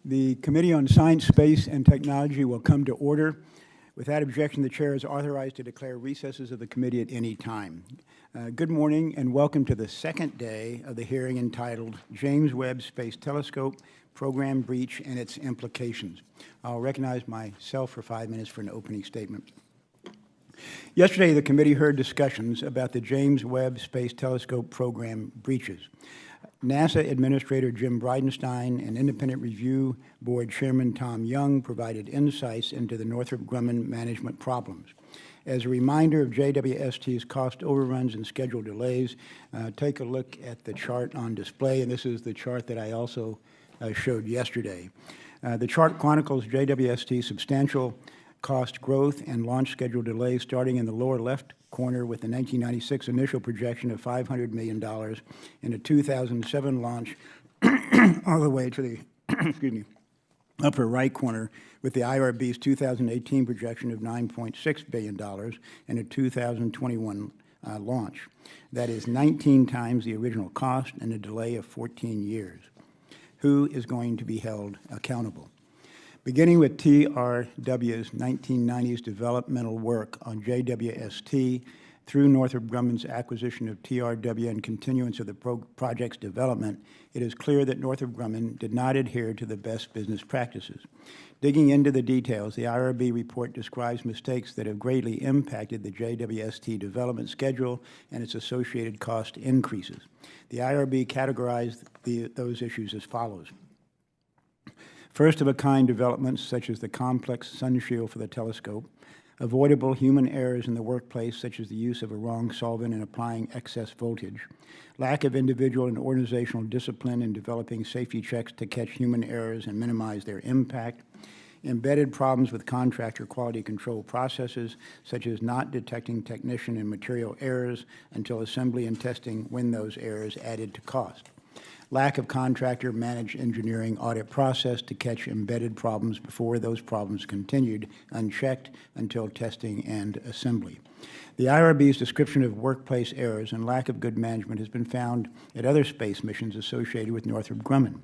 The Committee on Science, Space, and Technology will come to order. Without objection, the Chair is authorized to declare recesses of the committee at any time. Good morning and welcome to the second day of the hearing entitled James Webb Space Telescope, Program Breach and Its Implications. I'll recognize myself for 5 minutes for an opening statement. Yesterday, the committee heard discussions about the James Webb Space Telescope program breaches. NASA Administrator Jim Bridenstine and Independent Review Board Chairman Tom Young provided insights into the Northrop Grumman management problems. As a reminder of JWST's cost overruns and schedule delays, take a look at the chart on display, and this is the chart that I also showed yesterday. The chart chronicles JWST's substantial cost growth and launch schedule delays starting in the lower left corner with the 1996 initial projection of $500 million and a 2007 launch all the way to the excuse me, upper right corner with the IRB's 2018 projection of $9.6 billion and a 2021 launch. That is 19 times the original cost and a delay of 14 years. Who is going to be held accountable? Beginning with TRW's 1990s developmental work on JWST through Northrop Grumman's acquisition of TRW and continuance of the project's development, it is clear that Northrop Grumman did not adhere to the best business practices. Digging into the details, the IRB report describes mistakes that have greatly impacted the JWST development schedule and its associated cost increases. The IRB categorized those issues as follows. First-of-a-kind developments, such as the complex sun shield for the telescope, avoidable human errors in the workplace, such as the use of a wrong solvent and applying excess voltage, lack of individual and organizational discipline in developing safety checks to catch human errors and minimize their impact, embedded problems with contractor quality control processes, such as not detecting technician and material errors until assembly and testing when those errors added to cost. Lack of contractor-managed engineering audit process to catch embedded problems before those problems continued unchecked until testing and assembly. The IRB's description of workplace errors and lack of good management has been found at other space missions associated with Northrop Grumman.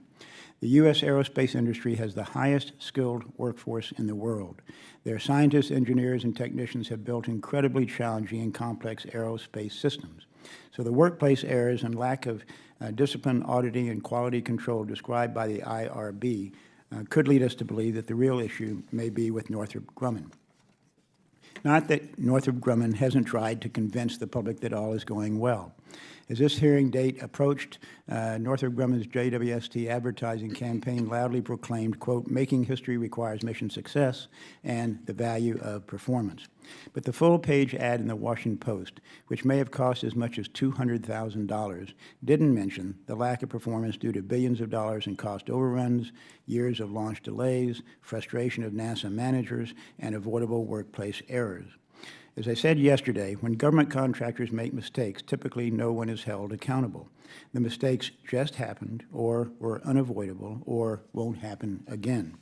The U.S. aerospace industry has the highest skilled workforce in the world. Their scientists, engineers, and technicians have built incredibly challenging and complex aerospace systems. So the workplace errors and lack of discipline, auditing, and quality control described by the IRB could lead us to believe that the real issue may be with Northrop Grumman. Not that Northrop Grumman hasn't tried to convince the public that all is going well. As this hearing date approached, Northrop Grumman's JWST advertising campaign loudly proclaimed, quote, "Making history requires mission success," and the value of performance. But the full-page ad in the Washington Post, which may have cost as much as $200,000, didn't mention the lack of performance due to billions of dollars in cost overruns, years of launch delays, frustration of NASA managers, and avoidable workplace errors. As I said yesterday, when government contractors make mistakes, typically no one is held accountable. The mistakes just happened, or were unavoidable, or won't happen again.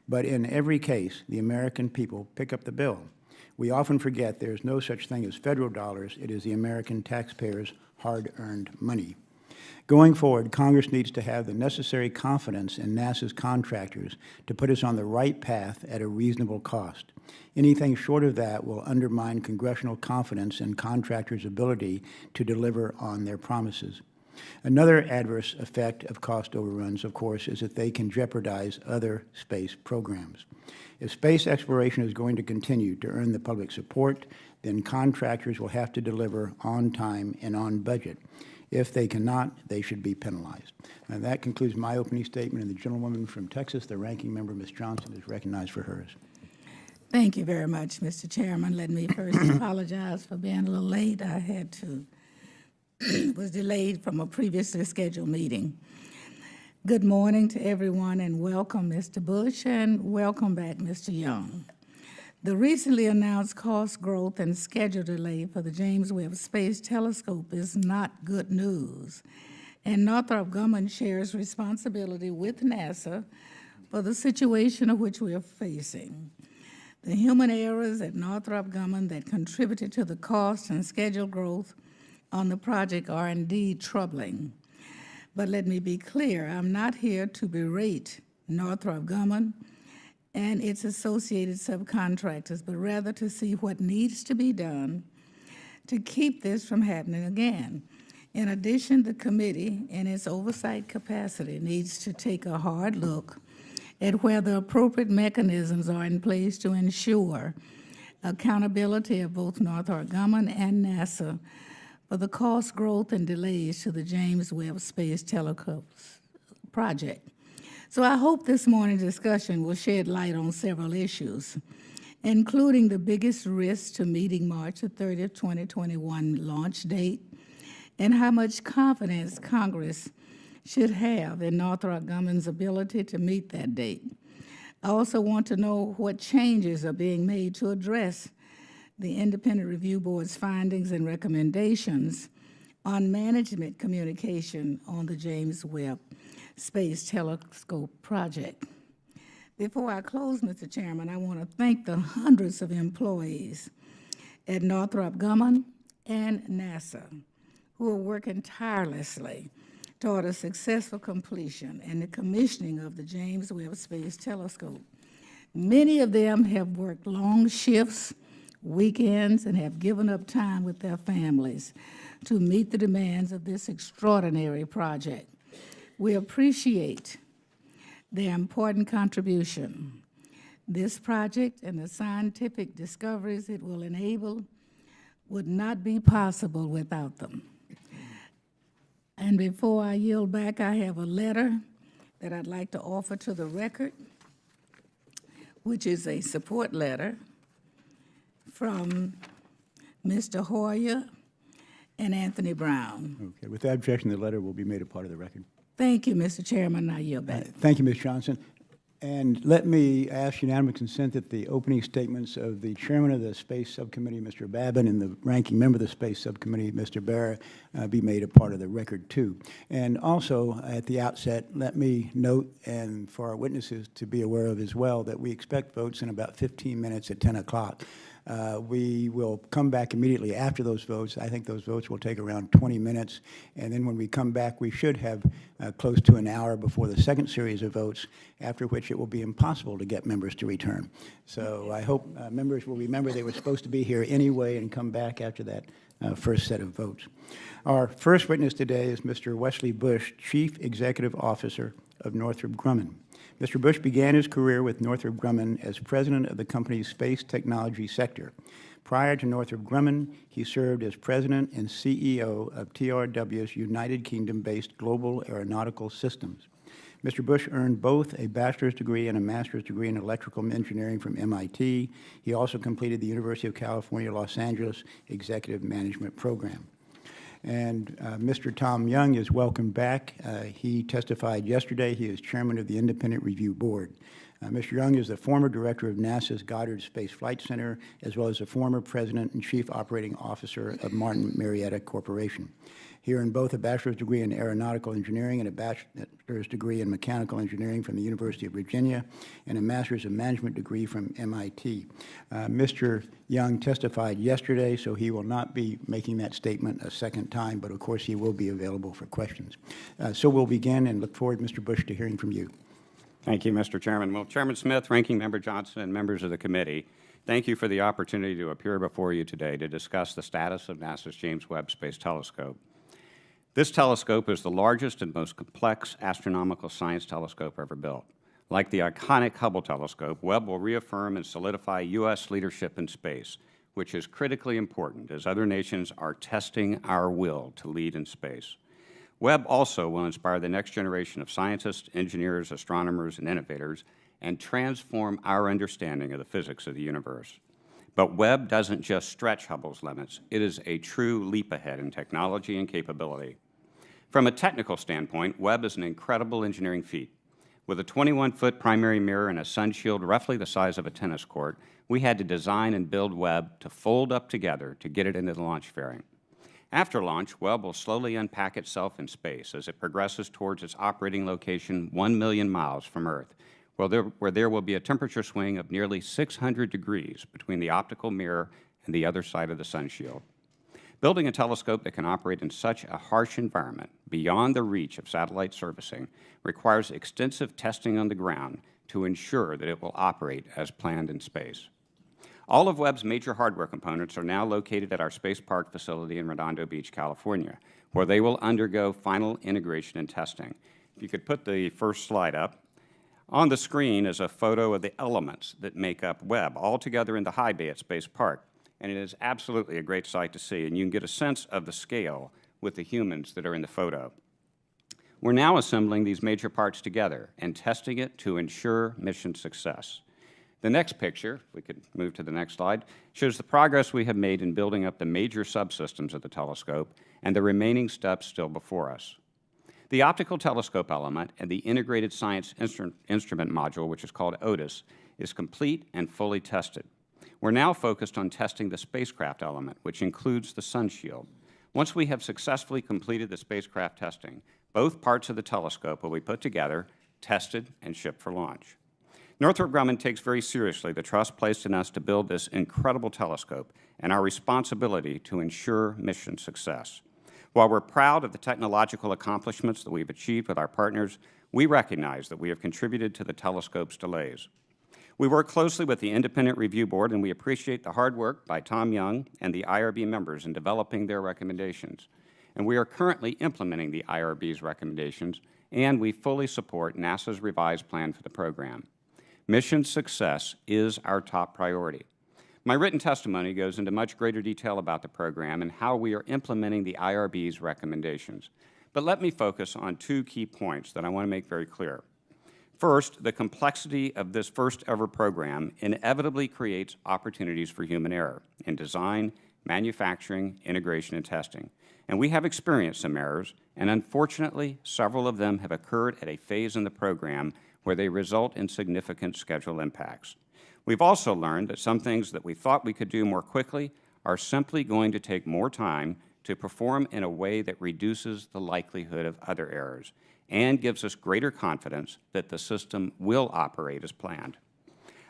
But in every case, the American people pick up the bill. We often forget there is no such thing as federal dollars. It is the American taxpayers' hard-earned money. Going forward, Congress needs to have the necessary confidence in NASA's contractors to put us on the right path at a reasonable cost. Anything short of that will undermine congressional confidence in contractors' ability to deliver on their promises. Another adverse effect of cost overruns, of course, is that they can jeopardize other space programs. If space exploration is going to continue to earn the public support, then contractors will have to deliver on time and on budget. If they cannot, they should be penalized. And that concludes my opening statement, and the gentlewoman from Texas, the ranking member, Ms. Johnson, is recognized for hers. Thank you very much, Mr. Chairman. Let me first apologize for being a little late. I had to, was delayed from a previously scheduled meeting. Good morning to everyone, and welcome, Mr. Bush, and welcome back, Mr. Young. The recently announced cost growth and schedule delay for the James Webb Space Telescope is not good news, and Northrop Grumman shares responsibility with NASA for the situation of which we are facing. The human errors at Northrop Grumman that contributed to the cost and schedule growth on the project are indeed troubling. But let me be clear, I'm not here to berate Northrop Grumman, and its associated subcontractors, but rather to see what needs to be done to keep this from happening again. In addition, the committee, in its oversight capacity, needs to take a hard look at where the appropriate mechanisms are in place to ensure accountability of both Northrop Grumman and NASA for the cost growth and delays to the James Webb Space Telescope project. So I hope this morning's discussion will shed light on several issues, including the biggest risk to meeting March 30th, 2021 launch date, and how much confidence Congress should have in Northrop Grumman's ability to meet that date. I also want to know what changes are being made to address the Independent Review Board's findings and recommendations on management communication on the James Webb Space Telescope project. Before I close, Mr. Chairman, I want to thank the hundreds of employees at Northrop Grumman and NASA who are working tirelessly toward a successful completion and the commissioning of the James Webb Space Telescope. Many of them have worked long shifts, weekends, and have given up time with their families to meet the demands of this extraordinary project. We appreciate their important contribution. This project and the scientific discoveries it will enable would not be possible without them. And before I yield back, I have a letter that I'd like to offer to the record, which is a support letter from Mr. Hoyer and Anthony Brown. Okay. Without objection, the letter will be made a part of the record. Thank you, Mr. Chairman. I yield back. Thank you, Ms. Johnson. And let me ask unanimous consent that the opening statements of the chairman of the Space Subcommittee, Mr. Babin, and the ranking member of the Space Subcommittee, Mr. Barra, be made a part of the record, too. And also, at the outset, let me note, and for our witnesses to be aware of as well, that we expect votes in about 15 minutes at 10 o'clock. We will come back immediately after those votes. I think those votes will take around 20 minutes. And then when we come back, we should have close to an hour before the second series of votes, after which it will be impossible to get members to return. So I hope members will remember they were supposed to be here anyway and come back after that first set of votes. Our first witness today is Mr. Wesley Bush, Chief Executive Officer of Northrop Grumman. Mr. Bush began his career with Northrop Grumman as president of the company's space technology sector. Prior to Northrop Grumman, he served as president and CEO of TRW's United Kingdom-based Global Aeronautical Systems. Mr. Bush earned both a bachelor's degree and a master's degree in electrical engineering from MIT. He also completed the University of California, Los Angeles Executive Management Program. And Mr. Tom Young is welcome back. He testified yesterday. He is chairman of the Independent Review Board. Mr. Young is the former director of NASA's Goddard Space Flight Center, as well as the former president and chief operating officer of Martin Marietta Corporation. He earned both a bachelor's degree in aeronautical engineering and a bachelor's degree in mechanical engineering from the University of Virginia and a master's of management degree from MIT. Mr. Young testified yesterday, so he will not be making that statement a second time, but of course he will be available for questions. So we'll begin and look forward, Mr. Bush, to hearing from you. Thank you, Mr. Chairman. Well, Chairman Smith, Ranking Member Johnson, and members of the committee, thank you for the opportunity to appear before you today to discuss the status of NASA's James Webb Space Telescope. This telescope is the largest and most complex astronomical science telescope ever built. Like the iconic Hubble telescope, Webb will reaffirm and solidify U.S. leadership in space, which is critically important as other nations are testing our will to lead in space. Webb also will inspire the next generation of scientists, engineers, astronomers, and innovators, and transform our understanding of the physics of the universe. But Webb doesn't just stretch Hubble's limits. It is a true leap ahead in technology and capability. From a technical standpoint, Webb is an incredible engineering feat. With a 21-foot primary mirror and a sun shield roughly the size of a tennis court, we had to design and build Webb to fold up together to get it into the launch fairing. After launch, Webb will slowly unpack itself in space as it progresses towards its operating location 1 million miles from Earth, where there will be a temperature swing of nearly 600 degrees between the optical mirror and the other side of the sun shield. Building a telescope that can operate in such a harsh environment beyond the reach of satellite servicing requires extensive testing on the ground to ensure that it will operate as planned in space. All of Webb's major hardware components are now located at our Space Park facility in Redondo Beach, California, where they will undergo final integration and testing. If you could put the first slide up. On the screen is a photo of the elements that make up Webb, all together in the high bay at Space Park. And it is absolutely a great sight to see, and you can get a sense of the scale with the humans that are in the photo. We're now assembling these major parts together and testing it to ensure mission success. The next picture, if we could move to the next slide, shows the progress we have made in building up the major subsystems of the telescope and the remaining steps still before us. The optical telescope element and the integrated science instrument module, which is called OTIS, is complete and fully tested. We're now focused on testing the spacecraft element, which includes the sun shield. Once we have successfully completed the spacecraft testing, both parts of the telescope will be put together, tested, and shipped for launch. Northrop Grumman takes very seriously the trust placed in us to build this incredible telescope and our responsibility to ensure mission success. While we're proud of the technological accomplishments that we've achieved with our partners, we recognize that we have contributed to the telescope's delays. We work closely with the Independent Review Board, and we appreciate the hard work by Tom Young and the IRB members in developing their recommendations. And we are currently implementing the IRB's recommendations, and we fully support NASA's revised plan for the program. Mission success is our top priority. My written testimony goes into much greater detail about the program and how we are implementing the IRB's recommendations. But let me focus on two key points that I want to make very clear. First, the complexity of this first-ever program inevitably creates opportunities for human error in design, manufacturing, integration, and testing. And we have experienced some errors, and unfortunately, several of them have occurred at a phase in the program where they result in significant schedule impacts. We've also learned that some things that we thought we could do more quickly are simply going to take more time to perform in a way that reduces the likelihood of other errors and gives us greater confidence that the system will operate as planned.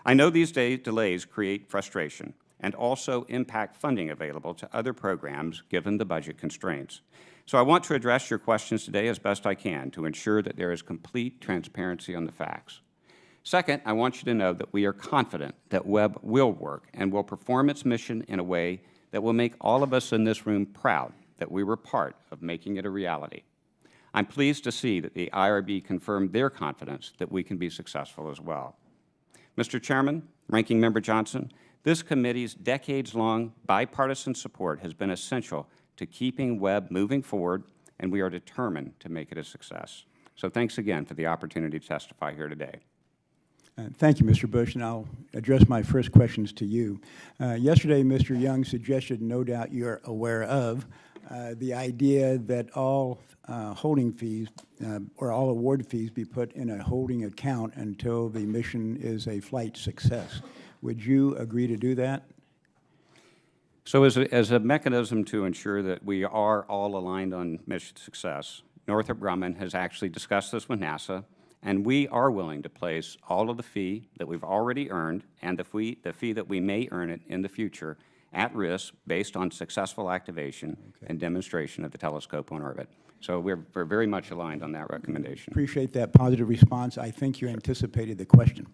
I know these delays create frustration and also impact funding available to other programs given the budget constraints. So I want to address your questions today as best I can to ensure that there is complete transparency on the facts. Second, I want you to know that we are confident that Webb will work and will perform its mission in a way that will make all of us in this room proud that we were part of making it a reality. I'm pleased to see that the IRB confirmed their confidence that we can be successful as well. Mr. Chairman, Ranking Member Johnson, this committee's decades-long bipartisan support has been essential to keeping Webb moving forward, and we are determined to make it a success. So thanks again for the opportunity to testify here today. Thank you, Mr. Bush, and I'll address my first questions to you. Yesterday, Mr. Young suggested, no doubt you're aware of, the idea that all holding fees or all award fees be put in a holding account until the mission is a flight success. Would you agree to do that? So as a mechanism to ensure that we are all aligned on mission success, Northrop Grumman has actually discussed this with NASA, and we are willing to place all of the fee that we've already earned and the fee that we may earn it in the future at risk based on successful activation and demonstration of the telescope on orbit. So we're very much aligned on that recommendation. Appreciate that positive response. I think you anticipated the question.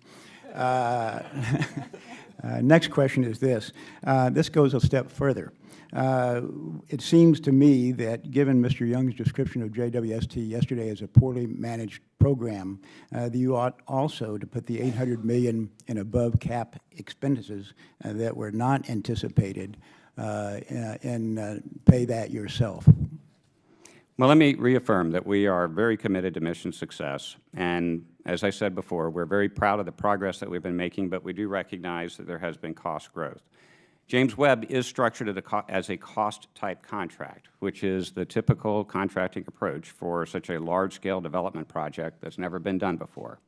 Next question is this. This goes a step further. It seems to me that given Mr. Young's description of JWST yesterday as a poorly managed program, that you ought also to put the $800 million in above cap expenses that were not anticipated and pay that yourself. Well, let me reaffirm that we are very committed to mission success, and as I said before, we're very proud of the progress that we've been making, but we do recognize that there has been cost growth. James Webb is structured as a cost-type contract, which is the typical contracting approach for such a large-scale development project that's never been done before.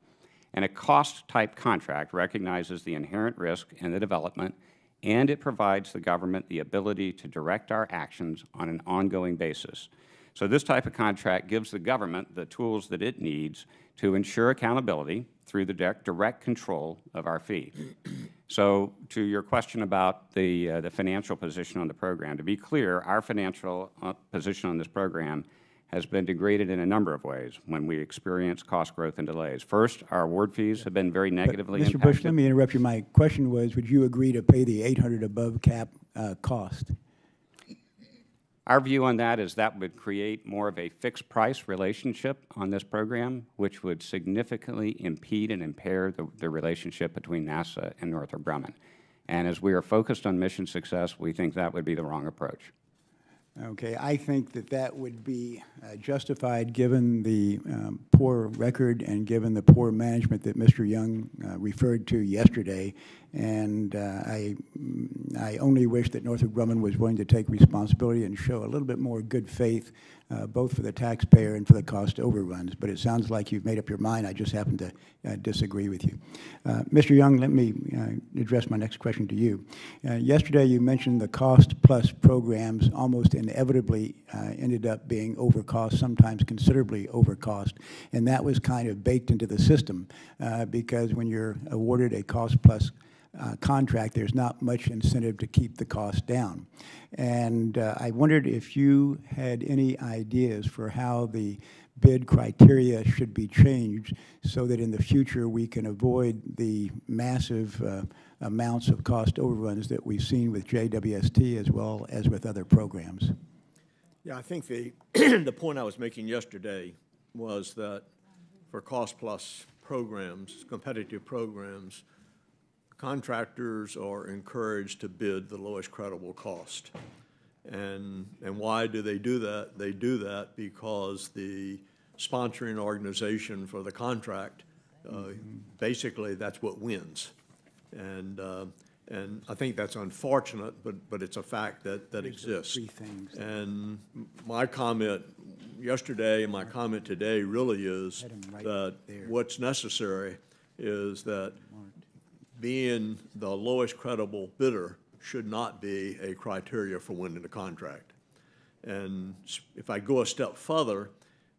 And a cost-type contract recognizes the inherent risk in the development, and it provides the government the ability to direct our actions on an ongoing basis. So this type of contract gives the government the tools that it needs to ensure accountability through the direct control of our fee. So to your question about the financial position on the program, to be clear, our financial position on this program has been degraded in a number of ways when we experience cost growth and delays. First, our award fees have been very negatively Mr. impacted. Bush, let me interrupt you. My question was, would you agree to pay the 800 above cap cost? Our view on that is that would create more of a fixed price relationship on this program, which would significantly impede and impair the relationship between NASA and Northrop Grumman. And as we are focused on mission success, we think that would be the wrong approach. Okay, I think that that would be justified given the poor record and given the poor management that Mr. Young referred to yesterday. And I only wish that Northrop Grumman was willing to take responsibility and show a little bit more good faith, both for the taxpayer and for the cost overruns. But it sounds like you've made up your mind. I just happen to disagree with you. Mr. Young, let me address my next question to you. Yesterday you mentioned the cost-plus programs almost inevitably ended up being overcost, sometimes considerably overcost, and that was kind of baked into the system because when you're awarded a cost-plus contract, there's not much incentive to keep the cost down. And I wondered if you had any ideas for how the bid criteria should be changed so that in the future we can avoid the massive amounts of cost overruns that we've seen with JWST as well as with other programs. Yeah, I think the point I was making yesterday was that for cost-plus programs, competitive programs, contractors are encouraged to bid the lowest credible cost. And why do they do that? They do that because the sponsoring organization for the contract, basically that's what wins. And I think that's unfortunate, but it's a fact that exists. Three things. And my comment yesterday and my comment today really is that what's necessary is that being the lowest credible bidder should not be a criteria for winning the contract. And if I go a step further,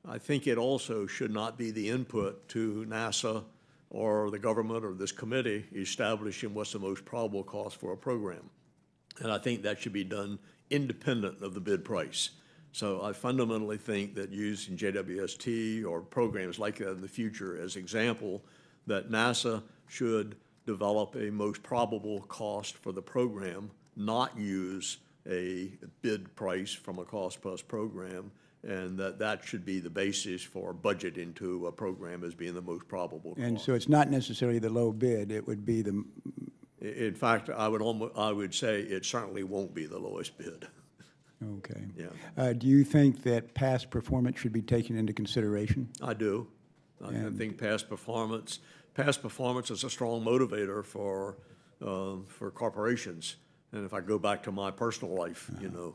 I think it also should not be the input to NASA or the government or this committee establishing what's the most probable cost for a program. And I think that should be done independent of the bid price. So I fundamentally think that using JWST or programs like that in the future as example, that NASA should develop a most probable cost for the program, not use a bid price from a cost-plus program, and that should be the basis for budgeting to a program as being the most probable cost. And so it's not necessarily the low bid, it would be the... In fact, I would say it certainly won't be the lowest bid. Okay. Yeah. Do you think that past performance should be taken into consideration? I do. I think past performance is a strong motivator for corporations. And if I go back to my personal life, you know,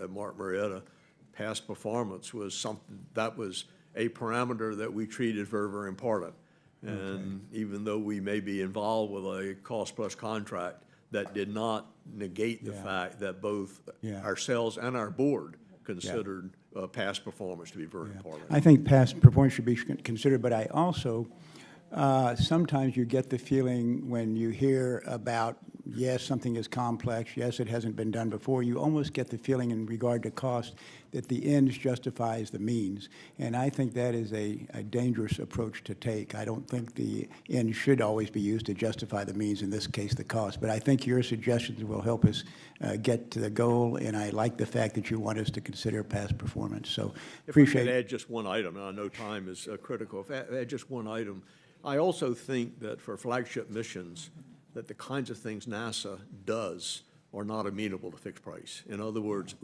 at Martin Marietta, past performance was something that was a parameter that we treated very, very important. And even though we may be involved with a cost-plus contract, that did not negate the fact that both ourselves and our board considered past performance to be very important. I think past performance should be considered, but I also, sometimes you get the feeling when you hear about, yes, something is complex, yes, it hasn't been done before, you almost get the feeling in regard to cost that the ends justifies the means. And I think that is a dangerous approach to take. I don't think the end should always be used to justify the means, in this case, the cost. But I think your suggestions will help us get to the goal, and I like the fact that you want us to consider past performance. So appreciate it. If I could add just one item, and I know time is critical. If I add just one item, I also think that for flagship missions, that the kinds of things NASA does are not amenable to fixed price. In other words,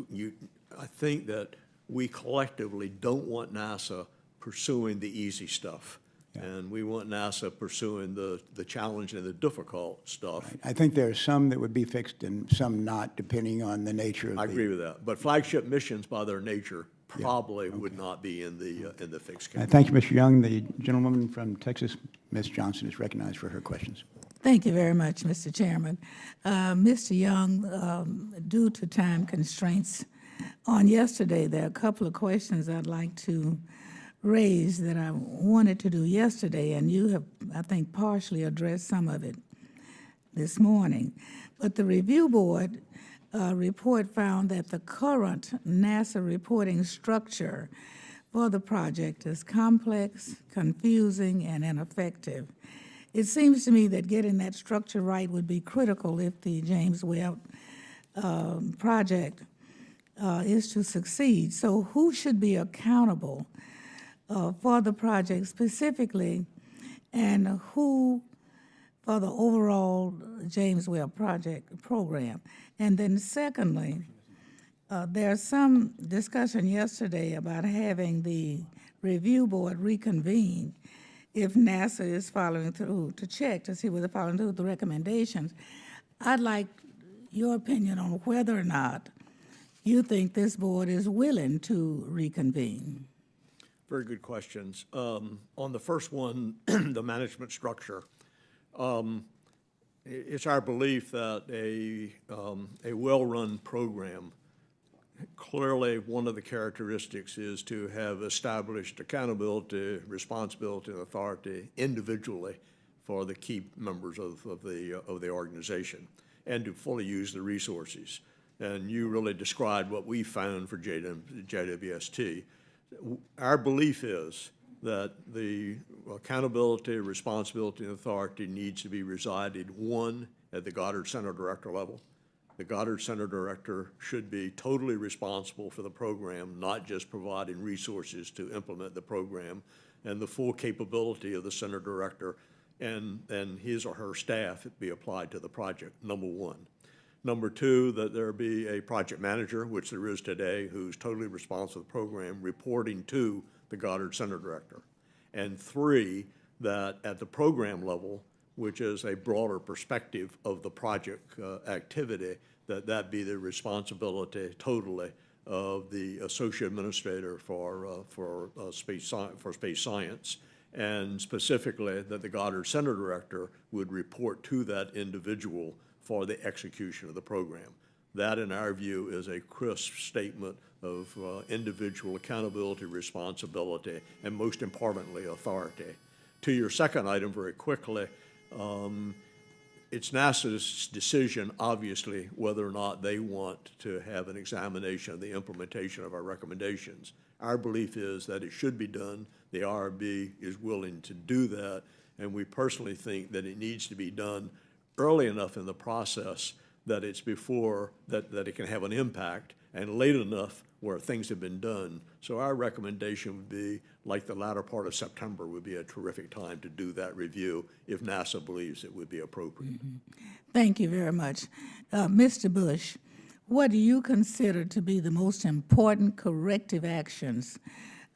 I think that we collectively don't want NASA pursuing the easy stuff. And we want NASA pursuing the challenge and the difficult stuff. Right. I think there are some that would be fixed and some not, depending on the nature of I agree with that. But flagship missions, by their nature, probably would not be in the fixed category. Thank you, Mr. Young. The gentlewoman from Texas, Ms. Johnson, is recognized for her questions. Thank you very much, Mr. Chairman. Mr. Young, due to time constraints, on yesterday there are a couple of questions I'd like to raise that I wanted to do yesterday, and you have, I think, partially addressed some of it. this morning. But the review board report found that the current NASA reporting structure for the project is complex, confusing, and ineffective. It seems to me that getting that structure right would be critical if the James Webb project is to succeed. So who should be accountable for the project specifically, and who for the overall James Webb program? And then secondly, there's some discussion yesterday about having the review board reconvene if NASA is following through to check to see whether they're following through with the recommendations. I'd like your opinion on whether or not you think this board is willing to reconvene. Very good questions. On the first one, the management structure, it's our belief that a well-run program, clearly one of the characteristics is to have established accountability, responsibility, and authority individually for the key members of the organization, and to fully use the resources. And you really described what we found for JWST. Our belief is that the accountability, responsibility, and authority needs to be resided, one, at the Goddard Center Director level. The Goddard Center Director should be totally responsible for the program, not just providing resources to implement the program, and the full capability of the Center Director and his or her staff be applied to the project, number one. Number two, that there be a project manager, which there is today, who's totally responsible for the program, reporting to the Goddard Center Director. And three, that at the program level, which is a broader perspective of the project activity, that be the responsibility totally of the associate administrator for space science, and specifically that the Goddard Center Director would report to that individual for the execution of the program. That, in our view, is a crisp statement of individual accountability, responsibility, and most importantly, authority. To your second item, very quickly, it's NASA's decision, obviously, whether or not they want to have an examination of the implementation of our recommendations. Our belief is that it should be done. The IRB is willing to do that, and we personally think that it needs to be done early enough in the process that it's before that it can have an impact, and late enough where things have been done. So our recommendation would be, like the latter part of September would be a terrific time to do that review if NASA believes it would be appropriate. Mm-hmm. Thank you very much. Mr. Bush, what do you consider to be the most important corrective actions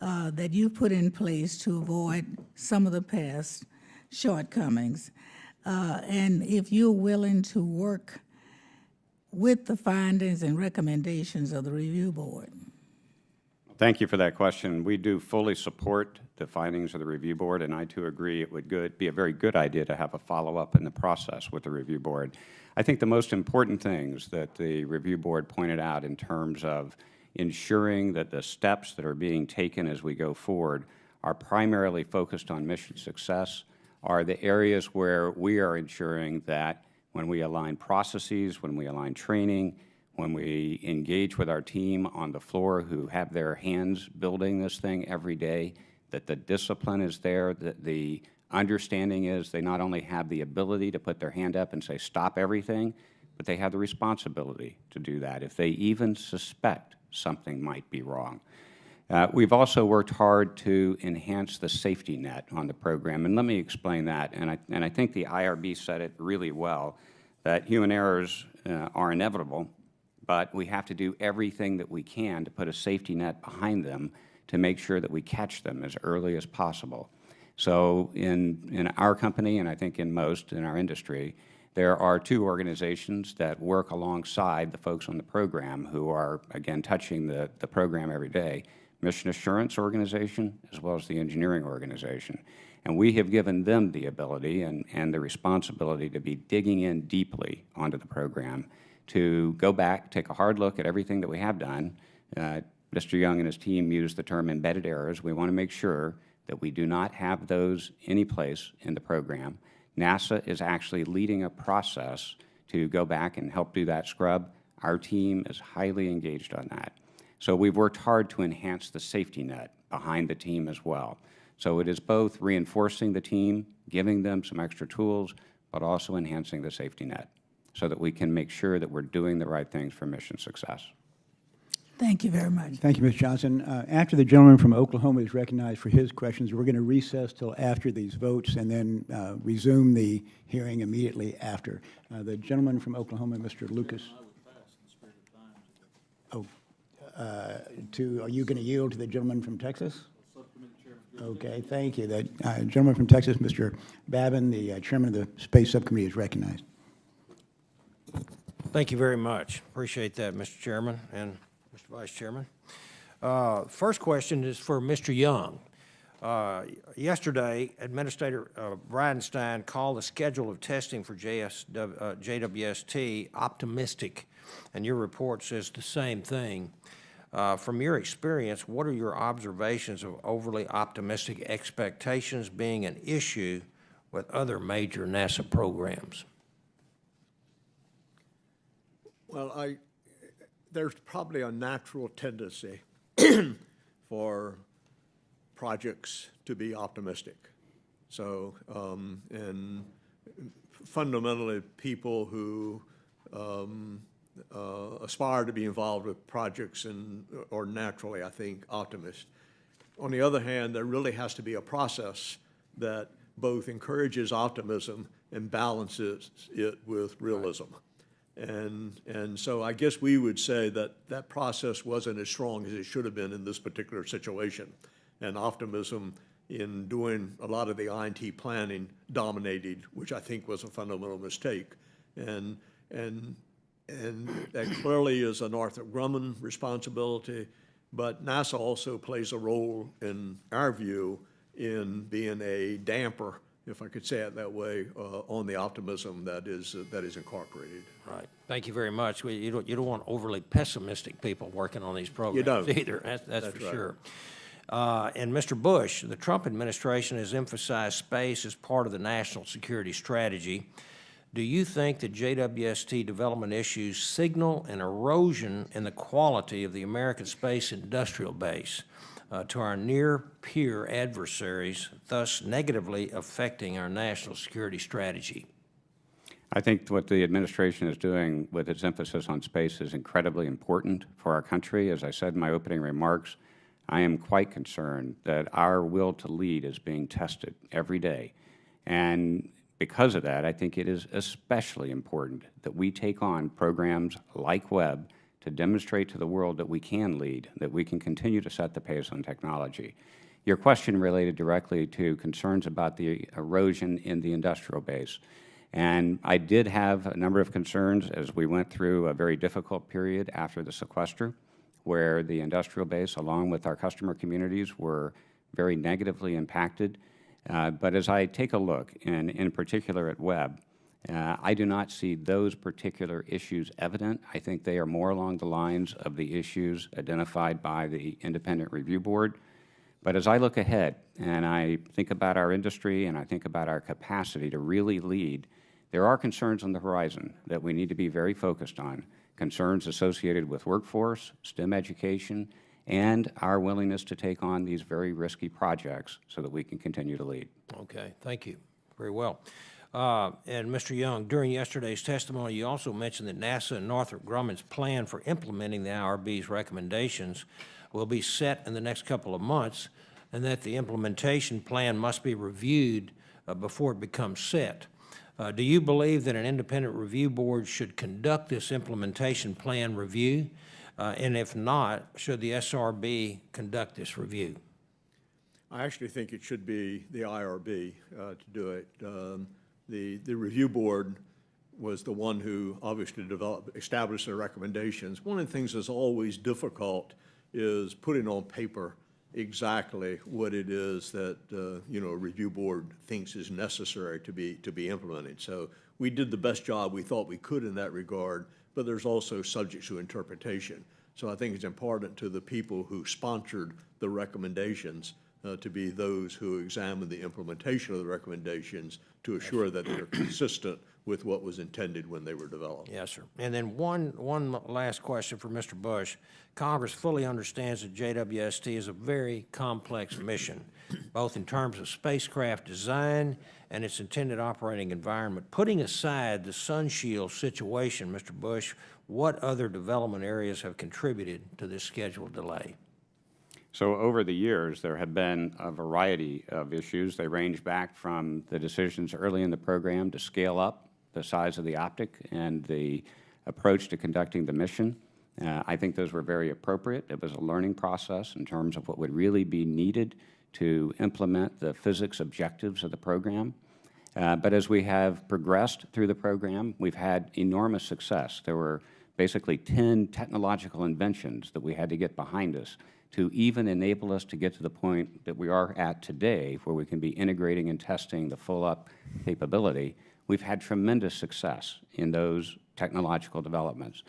that you put in place to avoid some of the past shortcomings? And if you're willing to work with the findings and recommendations of the review board. Thank you for that question. We do fully support the findings of the review board, and I too agree it would be a very good idea to have a follow-up in the process with the review board. I think the most important things that the review board pointed out in terms of ensuring that the steps that are being taken as we go forward are primarily focused on mission success are the areas where we are ensuring that when we align processes, when we align training, when we engage with our team on the floor who have their hands building this thing every day, that the discipline is there, that the understanding is they not only have the ability to put their hand up and say, stop everything, but they have the responsibility to do that if they even suspect something might be wrong. We've also worked hard to enhance the safety net on the program, and let me explain that. And I think the IRB said it really well, that human errors are inevitable, but we have to do everything that we can to put a safety net behind them to make sure that we catch them as early as possible. So in our company, and I think in most in our industry, there are two organizations that work alongside the folks on the program who are, again, touching the program every day. Mission Assurance Organization, as well as the Engineering Organization. And we have given them the ability and the responsibility to be digging in deeply onto the program, to go back, take a hard look at everything that we have done. Mr. Young and his team used the term embedded errors. We want to make sure that we do not have those any place in the program, NASA is actually leading a process to go back and help do that scrub. Our team is highly engaged on that. So we've worked hard to enhance the safety net behind the team as well. So it is both reinforcing the team, giving them some extra tools, but also enhancing the safety net so that we can make sure that we're doing the right things for mission success. Thank you very much. Thank you, Ms. Johnson. After the gentleman from Oklahoma is recognized for his questions, we're going to recess till after these votes and then resume the hearing immediately after. The gentleman from Oklahoma, Mr. Lucas. Oh, are you going to yield to the gentleman from Texas? Okay, thank you. The gentleman from Texas, Mr. Babin, the chairman of the Space Subcommittee, is recognized. Thank you very much. Appreciate that, Mr. Chairman and Mr. Vice Chairman. First question is for Mr. Young. Yesterday, Administrator Bridenstine called the schedule of testing for JWST optimistic, and your report says the same thing. From your experience, what are your observations of overly optimistic expectations being an issue with other major NASA programs? Well, there's probably a natural tendency for projects to be optimistic. So, and fundamentally, people who aspire to be involved with projects are naturally, I think, optimists. On the other hand, there really has to be a process that both encourages optimism and balances it with realism. And so I guess we would say that that process wasn't as strong as it should have been in this particular situation. And optimism in doing a lot of the I&T planning dominated, which I think was a fundamental mistake. And that clearly is a Northrop Grumman responsibility, but NASA also plays a role, in our view, in being a damper, if I could say it that way, on the optimism that is incorporated. Right. Thank you very much. You don't want overly pessimistic people working on these programs You don't. either. That's for right. sure. And Mr. Bush, the Trump administration has emphasized space as part of the national security strategy. Do you think that JWST development issues signal an erosion in the quality of the American space industrial base to our near-peer adversaries, thus negatively affecting our national security strategy? I think what the administration is doing with its emphasis on space is incredibly important for our country. As I said in my opening remarks, I am quite concerned that our will to lead is being tested every day. And because of that, I think it is especially important that we take on programs like Webb to demonstrate to the world that we can lead, that we can continue to set the pace on technology. Your question related directly to concerns about the erosion in the industrial base. And I did have a number of concerns as we went through a very difficult period after the sequester, where the industrial base, along with our customer communities, were very negatively impacted. But as I take a look, and in particular at Webb, I do not see those particular issues evident. I think they are more along the lines of the issues identified by the Independent Review Board. But as I look ahead and I think about our industry and I think about our capacity to really lead, there are concerns on the horizon that we need to be very focused on, concerns associated with workforce, STEM education, and our willingness to take on these very risky projects so that we can continue to lead. Okay, thank you. Very well. And Mr. Young, during yesterday's testimony, you also mentioned that NASA and Northrop Grumman's plan for implementing the IRB's recommendations will be set in the next couple of months, and that the implementation plan must be reviewed before it becomes set. Do you believe that an independent review board should conduct this implementation plan review? And if not, should the SRB conduct this review? I actually think it should be the IRB to do it. The review board was the one who obviously established their recommendations. One of the things that's always difficult is putting on paper exactly what it is that a review board thinks is necessary to be implemented. So we did the best job we thought we could in that regard, but there's also subject to interpretation. So I think it's important to the people who sponsored the recommendations to be those who examine the implementation of the recommendations to assure that they're consistent with what was intended when they were developed. Yes, sir. And then one last question for Mr. Bush. Congress fully understands that JWST is a very complex mission, both in terms of spacecraft design and its intended operating environment. Putting aside the sunshield situation, Mr. Bush, what other development areas have contributed to this scheduled delay? So over the years, there have been a variety of issues. They range back from the decisions early in the program to scale up the size of the optic and the approach to conducting the mission. I think those were very appropriate. It was a learning process in terms of what would really be needed to implement the physics objectives of the program. But as we have progressed through the program, we've had enormous success. There were basically 10 technological inventions that we had to get behind us to even enable us to get to the point that we are at today, where we can be integrating and testing the full-up capability. We've had tremendous success in those technological developments.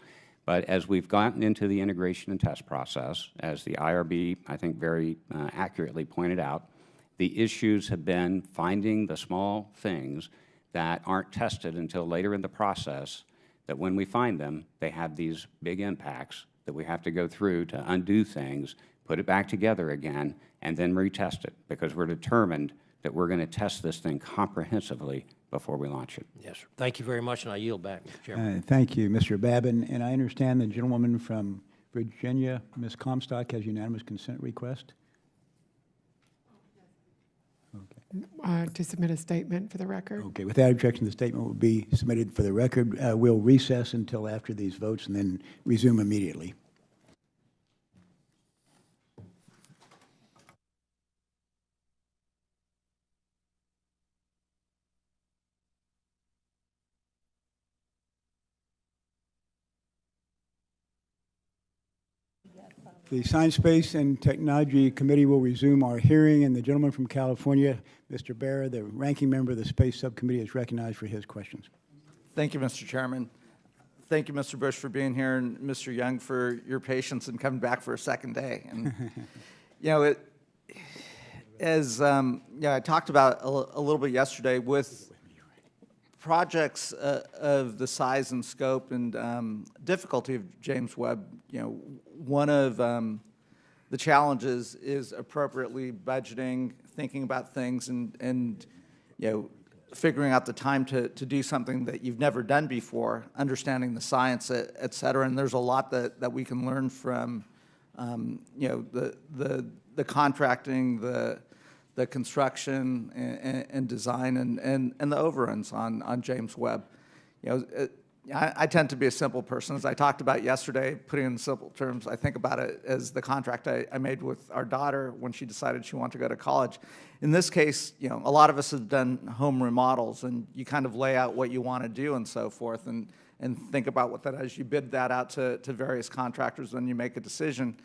But as we've gotten into the integration and test process, as the IRB, I think, very accurately pointed out, the issues have been finding the small things that aren't tested until later in the process, that when we find them, they have these big impacts that we have to go through to undo things, put it back together again, and then retest it, because we're determined that we're going to test this thing comprehensively before we launch it. Yes, sir. Thank you very much, and I yield back, Mr. Chairman. Thank you, Mr. Babin. And I understand the gentlewoman from Virginia, Ms. Comstock, has unanimous consent request. To submit a statement for the record. Okay, without objection, the statement will be submitted for the record. We'll recess until after these votes and then resume immediately. The Science, Space, and Technology Committee will resume our hearing, and the gentleman from California, Mr. Barra, the ranking member of the Space Subcommittee, is recognized for his questions. Thank you, Mr. Chairman. Thank you, Mr. Bush, for being here, and Mr. Young for your patience and coming back for a second day. And I talked about a little bit yesterday with projects of the size and scope and difficulty of James Webb. One of the challenges is appropriately budgeting, thinking about things, and figuring out the time to do something that you've never done before, understanding the science, et cetera. And there's a lot that we can learn from the contracting, the construction and design and the overruns on James Webb. I tend to be a simple person. As I talked about yesterday, putting it in simple terms, I think about it as the contract I made with our daughter when she decided she wanted to go to college. In this case, a lot of us have done home remodels, and you kind of lay out what you want to do and so forth, and think about what that is. You bid that out to various contractors, then you make a decision.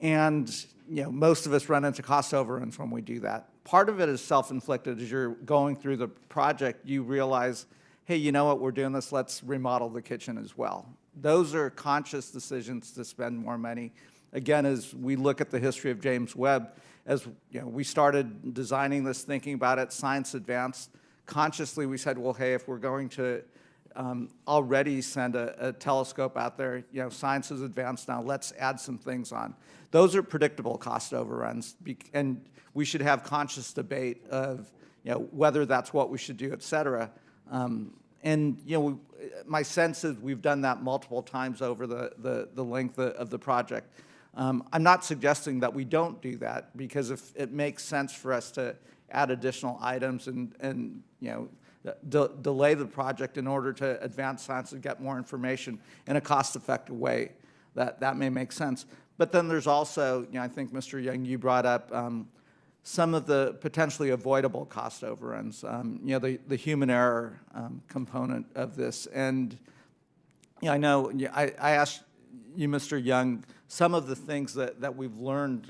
And most of us run into cost overruns when we do that. Part of it is self-inflicted. As you're going through the project, you realize, hey, you know what, we're doing this, let's remodel the kitchen as well. Those are conscious decisions to spend more money. Again, as we look at the history of James Webb, as we started designing this, thinking about it, science advanced. Consciously, we said, well, hey, if we're going to already send a telescope out there, science is advanced now, let's add some things on. Those are predictable cost overruns, and we should have conscious debate of whether that's what we should do, et cetera. My sense is we've done that multiple times over the length of the project. I'm not suggesting that we don't do that, because if it makes sense for us to add additional items and delay the project in order to advance science and get more information in a cost-effective way, that may make sense. But then there's also, I think, Mr. Young, you brought up some of the potentially avoidable cost overruns, the human error component of this. And I know I asked you, Mr. Young, some of the things that we've learned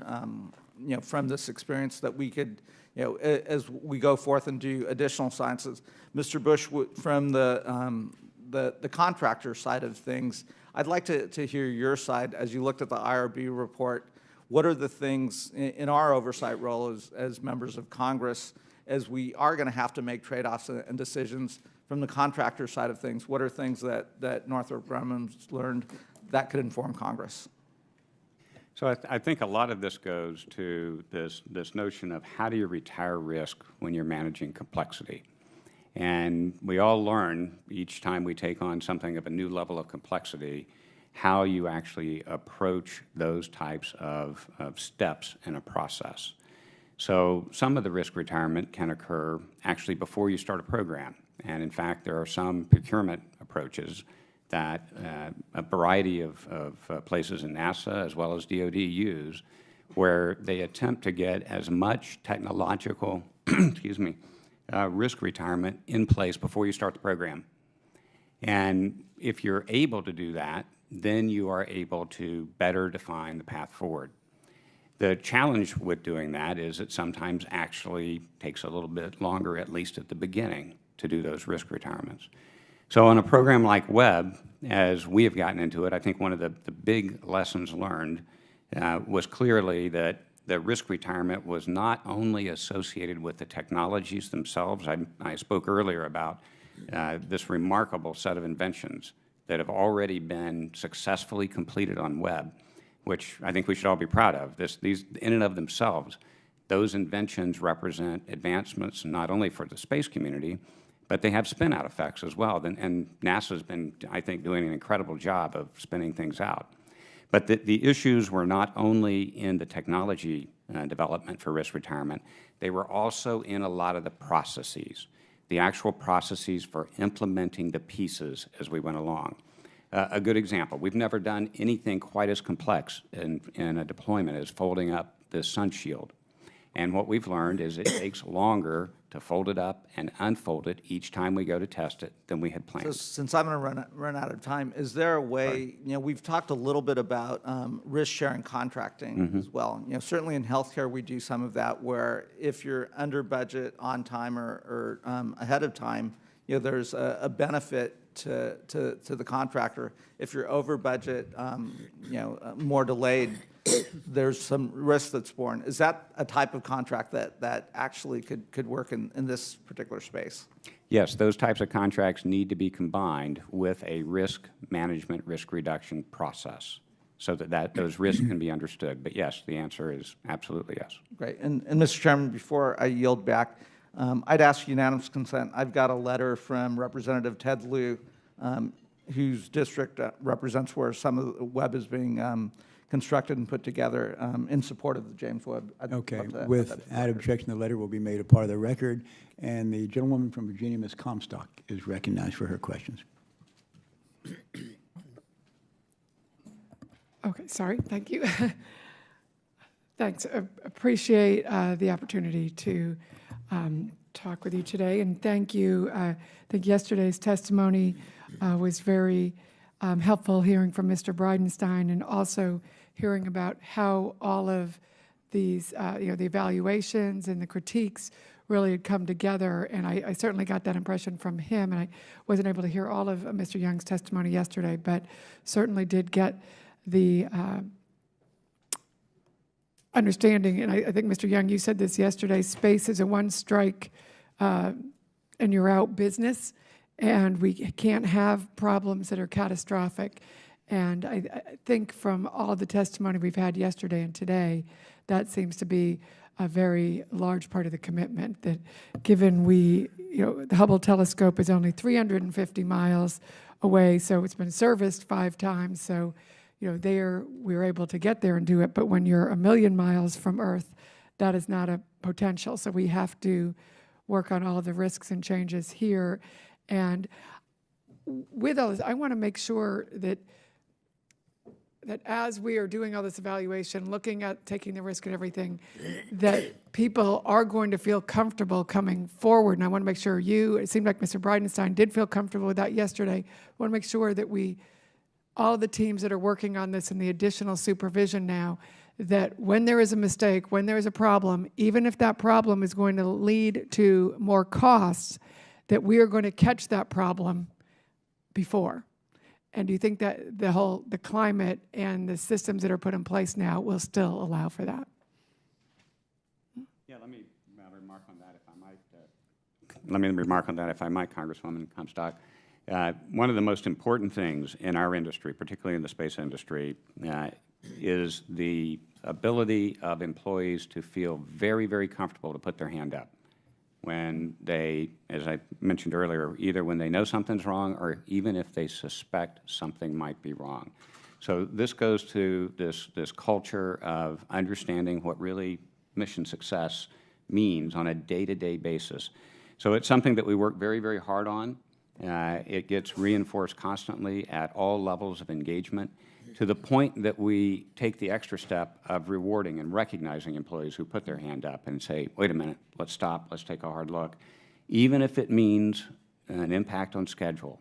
from this experience that we could, as we go forth and do additional sciences. Mr. Bush, from the contractor side of things, I'd like to hear your side as you looked at the IRB report. what are the things in our oversight role as members of Congress, as we are going to have to make trade-offs and decisions from the contractor side of things? What are things that Northrop Grumman's learned that could inform Congress? So I think a lot of this goes to this notion of how do you retire risk when you're managing complexity. And we all learn each time we take on something of a new level of complexity how you actually approach those types of steps in a process. So some of the risk retirement can occur actually before you start a program. And in fact, there are some procurement approaches that a variety of places in NASA as well as DoD use, where they attempt to get as much technological risk retirement in place before you start the program. And if you're able to do that, then you are able to better define the path forward. The challenge with doing that is it sometimes actually takes a little bit longer, at least at the beginning, to do those risk retirements. So on a program like Webb, as we have gotten into it, I think one of the big lessons learned was clearly that the risk retirement was not only associated with the technologies themselves. I spoke earlier about this remarkable set of inventions that have already been successfully completed on Webb, which I think we should all be proud of. These, in and of themselves, those inventions represent advancements not only for the space community, but they have spin-out effects as well. And NASA's been, I think, doing an incredible job of spinning things out. But the issues were not only in the technology development for risk retirement, they were also in a lot of the processes, the actual processes for implementing the pieces as we went along. A good example, we've never done anything quite as complex in a deployment as folding up the sun shield. And what we've learned is it takes longer to fold it up and unfold it each time we go to test it than we had planned. So since I'm going to run out of time, is there a way, we've talked a little bit about risk-sharing contracting as well. Certainly in healthcare we do some of that where if you're under budget, on time, or ahead of time, there's a benefit to the contractor. If you're over budget, more delayed, there's some risk that's borne. Is that a type of contract that actually could work in this particular space? Yes, those types of contracts need to be combined with a risk management, risk reduction process so that those risks can be understood. But yes, the answer is absolutely yes. Great. And Mr. Chairman, before I yield back, I'd ask unanimous consent. I've got a letter from Representative Ted Lieu, whose district represents where some of the Webb is being constructed and put together in support of the James Webb. Okay. Without objection, the letter will be made a part of the record. And the gentlewoman from Virginia, Ms. Comstock, is recognized for her questions. Okay, sorry, thank you. Thanks, appreciate the opportunity to talk with you today, and thank you. I think yesterday's testimony was very helpful, hearing from Mr. Bridenstine and also hearing about how all of these, the evaluations and the critiques really had come together, and I certainly got that impression from him, and I wasn't able to hear all of Mr. Young's testimony yesterday, but certainly did get the understanding, and I think, Mr. Young, you said this yesterday, space is a one-strike and you're out business, and we can't have problems that are catastrophic. And I think from all the testimony we've had yesterday and today, that seems to be a very large part of the commitment, that given the Hubble telescope is only 350 miles away, so it's been serviced 5 times, so we were able to get there and do it, but when you're 1,000,000 miles from Earth, that is not a potential. So we have to work on all of the risks and changes here. And with all this, I want to make sure that as we are doing all this evaluation, looking at taking the risk and everything, that people are going to feel comfortable coming forward. And I want to make sure it seemed like Mr. Bridenstine did feel comfortable with that yesterday. I want to make sure that all the teams that are working on this and the additional supervision now, that when there is a mistake, when there is a problem, even if that problem is going to lead to more costs, that we are going to catch that problem before. And do you think that the climate and the systems that are put in place now will still allow for that? Yeah, let me remark on that if I might. Let me remark on that if I might, Congresswoman Comstock. One of the most important things in our industry, particularly in the space industry, is the ability of employees to feel very, very comfortable to put their hand up when they, as I mentioned earlier, either when they know something's wrong or even if they suspect something might be wrong. So this goes to this culture of understanding what really mission success means on a day-to-day basis. So it's something that we work very, very hard on. It gets reinforced constantly at all levels of engagement, to the point that we take the extra step of rewarding and recognizing employees who put their hand up and say, wait a minute, let's stop, let's take a hard look, even if it means an impact on schedule.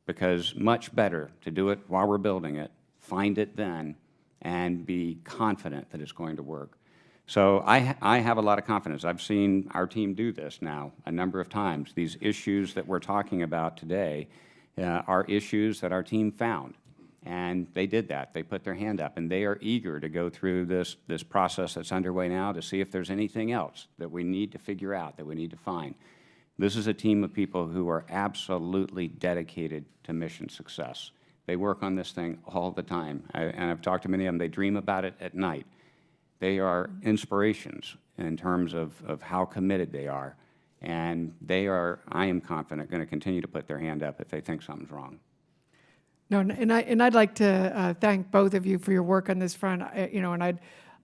Because much better to do it while we're building it, find it then, and be confident that it's going to work. So I have a lot of confidence. I've seen our team do this now a number of times. These issues that we're talking about today are issues that our team found. And they did that. They put their hand up, and they are eager to go through this process that's underway now to see if there's anything else that we need to figure out, that we need to find. This is a team of people who are absolutely dedicated to mission success. They work on this thing all the time, and I've talked to many of them. They dream about it at night. They are inspirations in terms of how committed they are, and they are, I am confident, going to continue to put their hand up if they think something's wrong. No, and I'd like to thank both of you for your work on this front. And I'd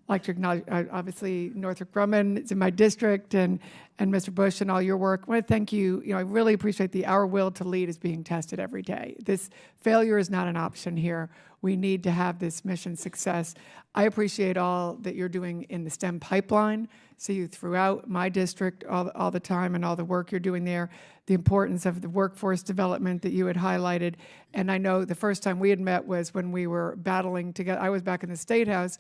like to acknowledge, obviously, Northrop Grumman is in my district, and Mr. Bush and all your work. I want to thank you. I really appreciate our will to lead is being tested every day. This failure is not an option here. We need to have this mission success. I appreciate all that you're doing in the STEM pipeline. See you throughout my district all the time, and all the work you're doing there, the importance of the workforce development that you had highlighted. And I know the first time we had met was when we were battling together. I was back in the State House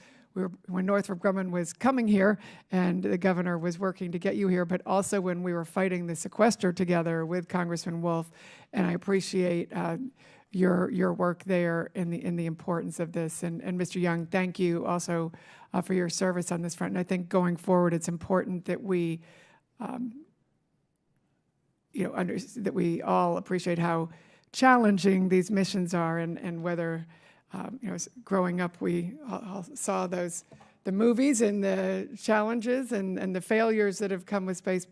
when Northrop Grumman was coming here, and the governor was working to get you here, but also when we were fighting the sequester together with Congressman Wolf. And I appreciate your work there in the importance of this. And Mr. Young, thank you also for your service on this front. And I think going forward, it's important that we, that we all appreciate how challenging these missions are, and whether, growing up, we all saw the movies and the challenges and the failures that have come with space,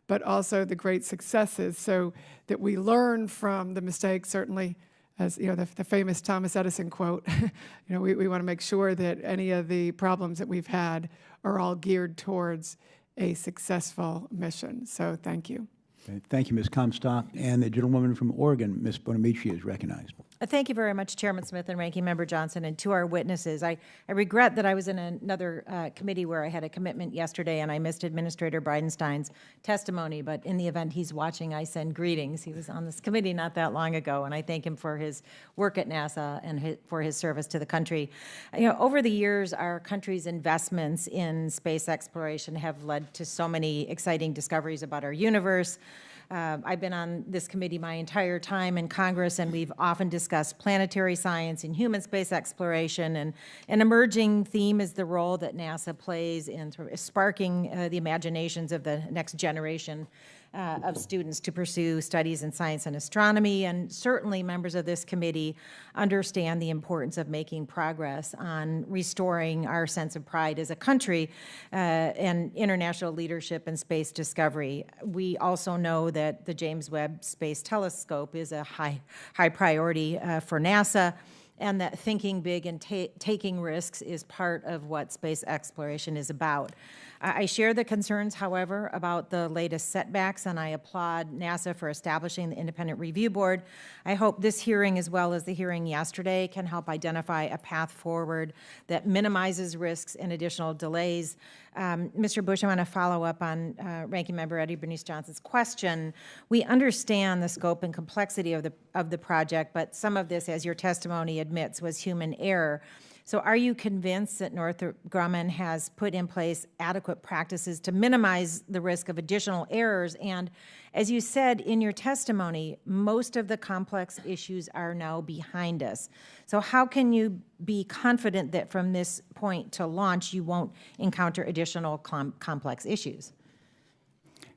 but also the great successes, so that we learn from the mistakes. Certainly, as the famous Thomas Edison quote, we want to make sure that any of the problems that we've had are all geared towards a successful mission. So thank you. Okay, thank you, Ms. Comstock. And the gentlewoman from Oregon, Ms. Bonamici, is recognized. Thank you very much, Chairman Smith and Ranking Member Johnson, and to our witnesses. I regret that I was in another committee where I had a commitment yesterday and I missed Administrator Bridenstine's testimony, but in the event he's watching, I send greetings. He was on this committee not that long ago, and I thank him for his work at NASA and for his service to the country. Over the years, our country's investments in space exploration have led to so many exciting discoveries about our universe. I've been on this committee my entire time in Congress, and we've often discussed planetary science and human space exploration. And an emerging theme is the role that NASA plays in sparking the imaginations of the next generation of students to pursue studies in science and astronomy. And certainly members of this committee understand the importance of making progress on restoring our sense of pride as a country and international leadership in space discovery. We also know that the James Webb Space Telescope is a high priority for NASA, and that thinking big and taking risks is part of what space exploration is about. I share the concerns, however, about the latest setbacks, and I applaud NASA for establishing the Independent Review Board. I hope this hearing, as well as the hearing yesterday, can help identify a path forward that minimizes risks and additional delays. Mr. Bush, I want to follow up on Ranking Member Eddie Bernice Johnson's question. We understand the scope and complexity of the project, but some of this, as your testimony admits, was human error. So are you convinced that Northrop Grumman has put in place adequate practices to minimize the risk of additional errors? And as you said in your testimony, most of the complex issues are now behind us. So how can you be confident that from this point to launch, you won't encounter additional complex issues?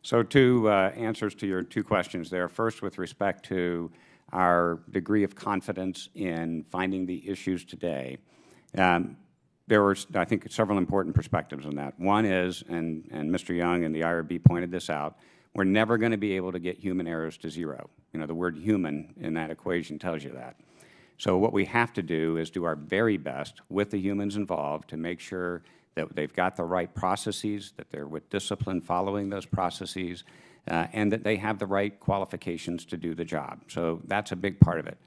So two answers to your two questions there. First, with respect to our degree of confidence in finding the issues today. There were, I think, several important perspectives on that. One is, and Mr. Young and the IRB pointed this out, we're never going to be able to get human errors to zero. You know, the word human in that equation tells you that. So what we have to do is do our very best with the humans involved to make sure that they've got the right processes, that they're with discipline following those processes, and that they have the right qualifications to do the job. So that's a big part of it.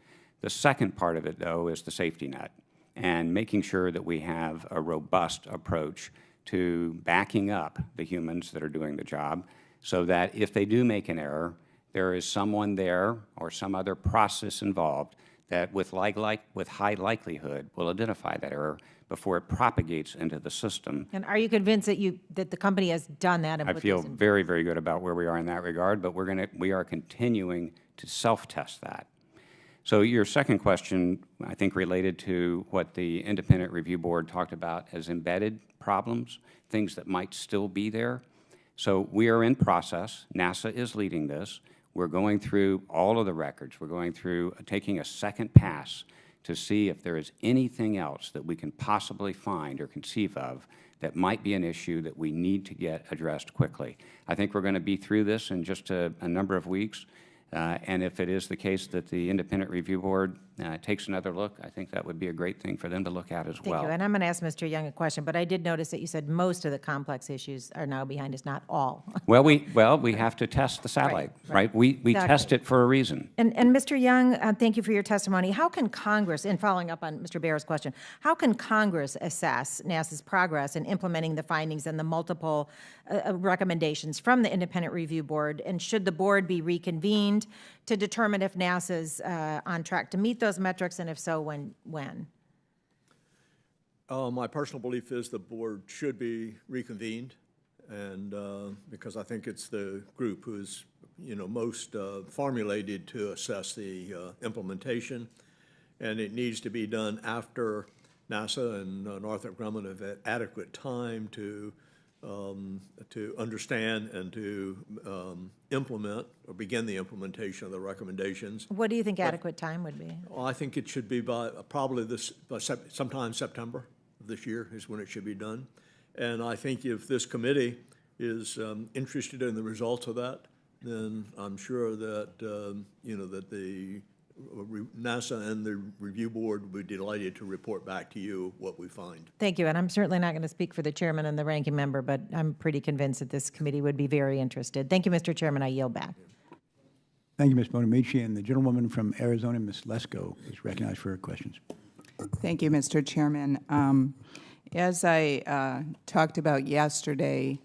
The second part of it, though, is the safety net, and making sure that we have a robust approach to backing up the humans that are doing the job, so that if they do make an error, there is someone there or some other process involved that with high likelihood will identify that error before it propagates into the system. And are you convinced that that the company has done that? And I feel very, very good about where we are in that regard, but we are continuing to self-test that. So your second question, I think, related to what the Independent Review Board talked about as embedded problems, things that might still be there. So we are in process. NASA is leading this. We're going through all of the records. We're going through taking a second pass to see if there is anything else that we can possibly find or conceive of that might be an issue that we need to get addressed quickly. I think we're going to be through this in just a number of weeks. And if it is the case that the Independent Review Board takes another look, I think that would be a great thing for them to look at as well. Thank you. And I'm going to ask Mr. Young a question, but I did notice that you said most of the complex issues are now behind us, not all. Well, we have to test the satellite, right? We Exactly. test it for a reason. And Mr. Young, thank you for your testimony. How can Congress, and following up on Mr. Baer's question, how can Congress assess NASA's progress in implementing the findings and the multiple recommendations from the Independent Review Board? And should the board be reconvened to determine if NASA's on track to meet those metrics, and if so, when? My personal belief is the board should be reconvened, and because I think it's the group who is, most formulated to assess the implementation, and it needs to be done after NASA and Northrop Grumman have had adequate time to understand and to implement or begin the implementation of the recommendations. What do you think adequate time would be? Well, I think it should be by probably sometime September of this year is when it should be done. And I think if this committee is interested in the results of that, then I'm sure that, that the NASA and the review board would be delighted to report back to you what we find. Thank you, and I'm certainly not going to speak for the chairman and the ranking member, but I'm pretty convinced that this committee would be very interested. Thank you, Mr. Chairman. I yield back. Thank you, Ms. Bonamici. And the gentlewoman from Arizona, Ms. Lesko, is recognized for her questions. Thank you, Mr. Chairman. As I talked about yesterday,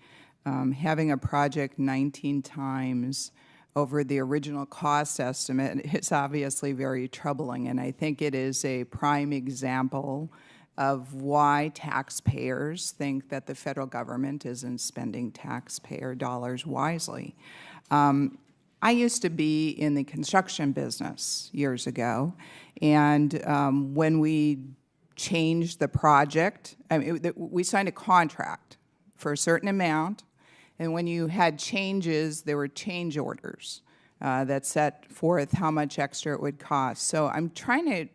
having a project 19 times over the original cost estimate is obviously very troubling, and I think it is a prime example of why taxpayers think that the federal government isn't spending taxpayer dollars wisely. I used to be in the construction business years ago, and when we changed the project, we signed a contract for a certain amount, and when you had changes, there were change orders that set forth how much extra it would cost. So I'm trying to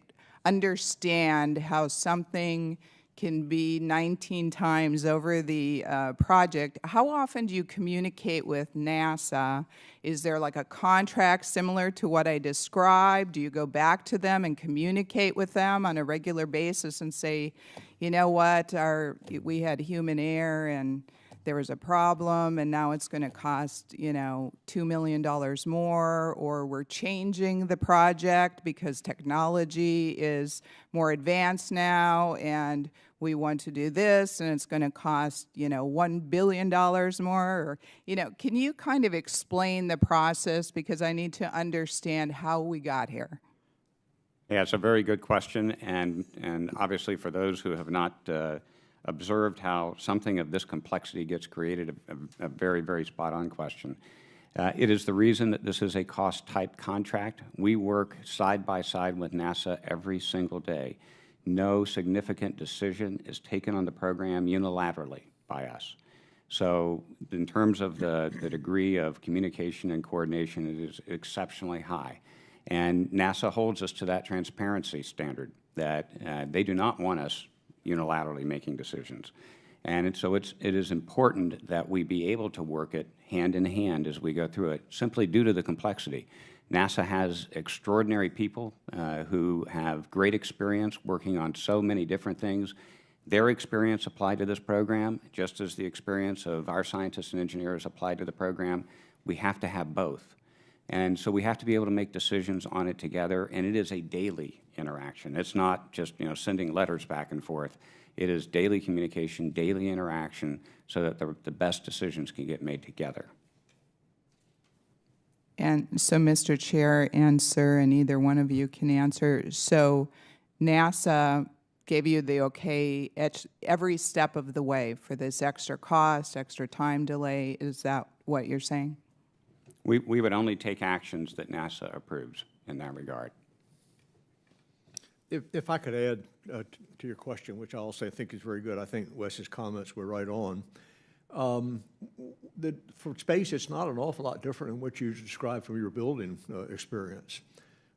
understand how something can be 19 times over the project. How often do you communicate with NASA? Is there like a contract similar to what I described? Do you go back to them and communicate with them on a regular basis and say, you know what, we had human error and there was a problem and now it's going to cost, $2 million more, or we're changing the project because technology is more advanced now and we want to do this and it's going to cost, $1 billion more? Or, can you kind of explain the process, because I need to understand how we got here? Yeah, it's a very good question, and obviously for those who have not observed how something of this complexity gets created, a very, very spot-on question. It is the reason that this is a cost-type contract. We work side by side with NASA every single day. No significant decision is taken on the program unilaterally by us. So in terms of the degree of communication and coordination, it is exceptionally high. And NASA holds us to that transparency standard, that they do not want us unilaterally making decisions. And so it is important that we be able to work it hand in hand as we go through it, simply due to the complexity. NASA has extraordinary people who have great experience working on so many different things. Their experience applied to this program, just as the experience of our scientists and engineers applied to the program. We have to have both. And so we have to be able to make decisions on it together, and it is a daily interaction. It's not just, sending letters back and forth. It is daily communication, daily interaction, so that the best decisions can get made together. And so, Mr. Chair and Sir, and either one of you can answer, so NASA gave you the okay at every step of the way for this extra cost, extra time delay. Is that what you're saying? We would only take actions that NASA approves in that regard. If I could add to your question, which I also think is very good, I think Wes's comments were right on. For space, it's not an awful lot different than what you described from your building experience.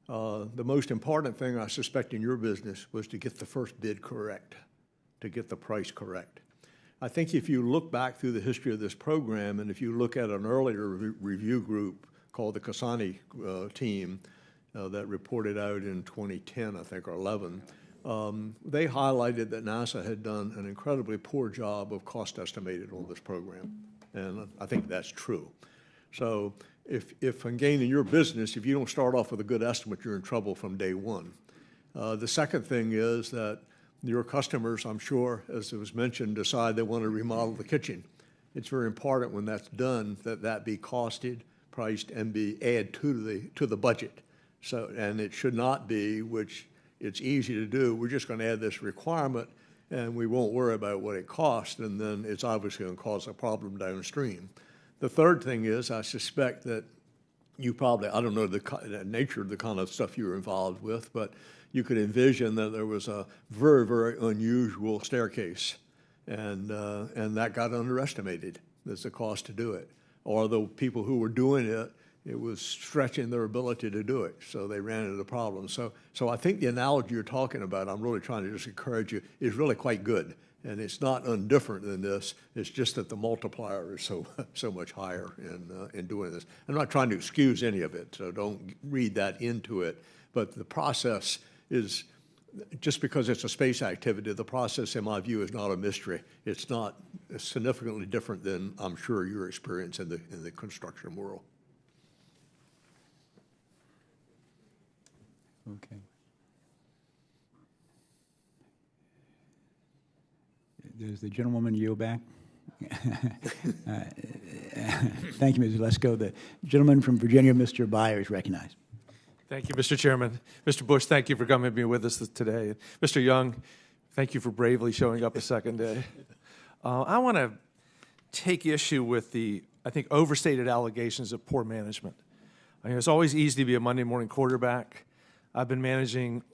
The most important thing, I suspect, in your business was to get the first bid correct, to get the price correct. I think if you look back through the history of this program, and if you look at an earlier review group called the Cassani team that reported out in 2010, I think, or 11, they highlighted that NASA had done an incredibly poor job of cost estimated on this program, and I think that's true. So if again in your business, if you don't start off with a good estimate, you're in trouble from day one. The second thing is that your customers, I'm sure, as it was mentioned, decide they want to remodel the kitchen. It's very important when that's done that be costed, priced, and be added to the budget. So, and it should not be, which it's easy to do, we're just going to add this requirement and we won't worry about what it costs, and then it's obviously going to cause a problem downstream. The third thing is, I suspect that you probably, I don't know the nature of the kind of stuff you were involved with, but you could envision that there was a very, very unusual staircase, and that got underestimated as the cost to do it. Or the people who were doing it, it was stretching their ability to do it, so they ran into the problem. So I think the analogy you're talking about, I'm really trying to just encourage you, is really quite good. And it's not undifferent than this. It's just that the multiplier is so much higher in doing this. I'm not trying to excuse any of it, so don't read that into it. But the process is, just because it's a space activity, the process, in my view, is not a mystery. It's not significantly different than, I'm sure, your experience in the construction world. Okay. Does the gentlewoman yield back? Thank you, Mrs. Lesko. The gentleman from Virginia, Mr. Byer, is recognized. Thank you, Mr. Chairman. Mr. Bush, thank you for coming to be with us today. Mr. Young, thank you for bravely showing up a second day. I want to take issue with the, I think, overstated allegations of poor management. I mean, it's always easy to be a Monday morning quarterback. I've been managing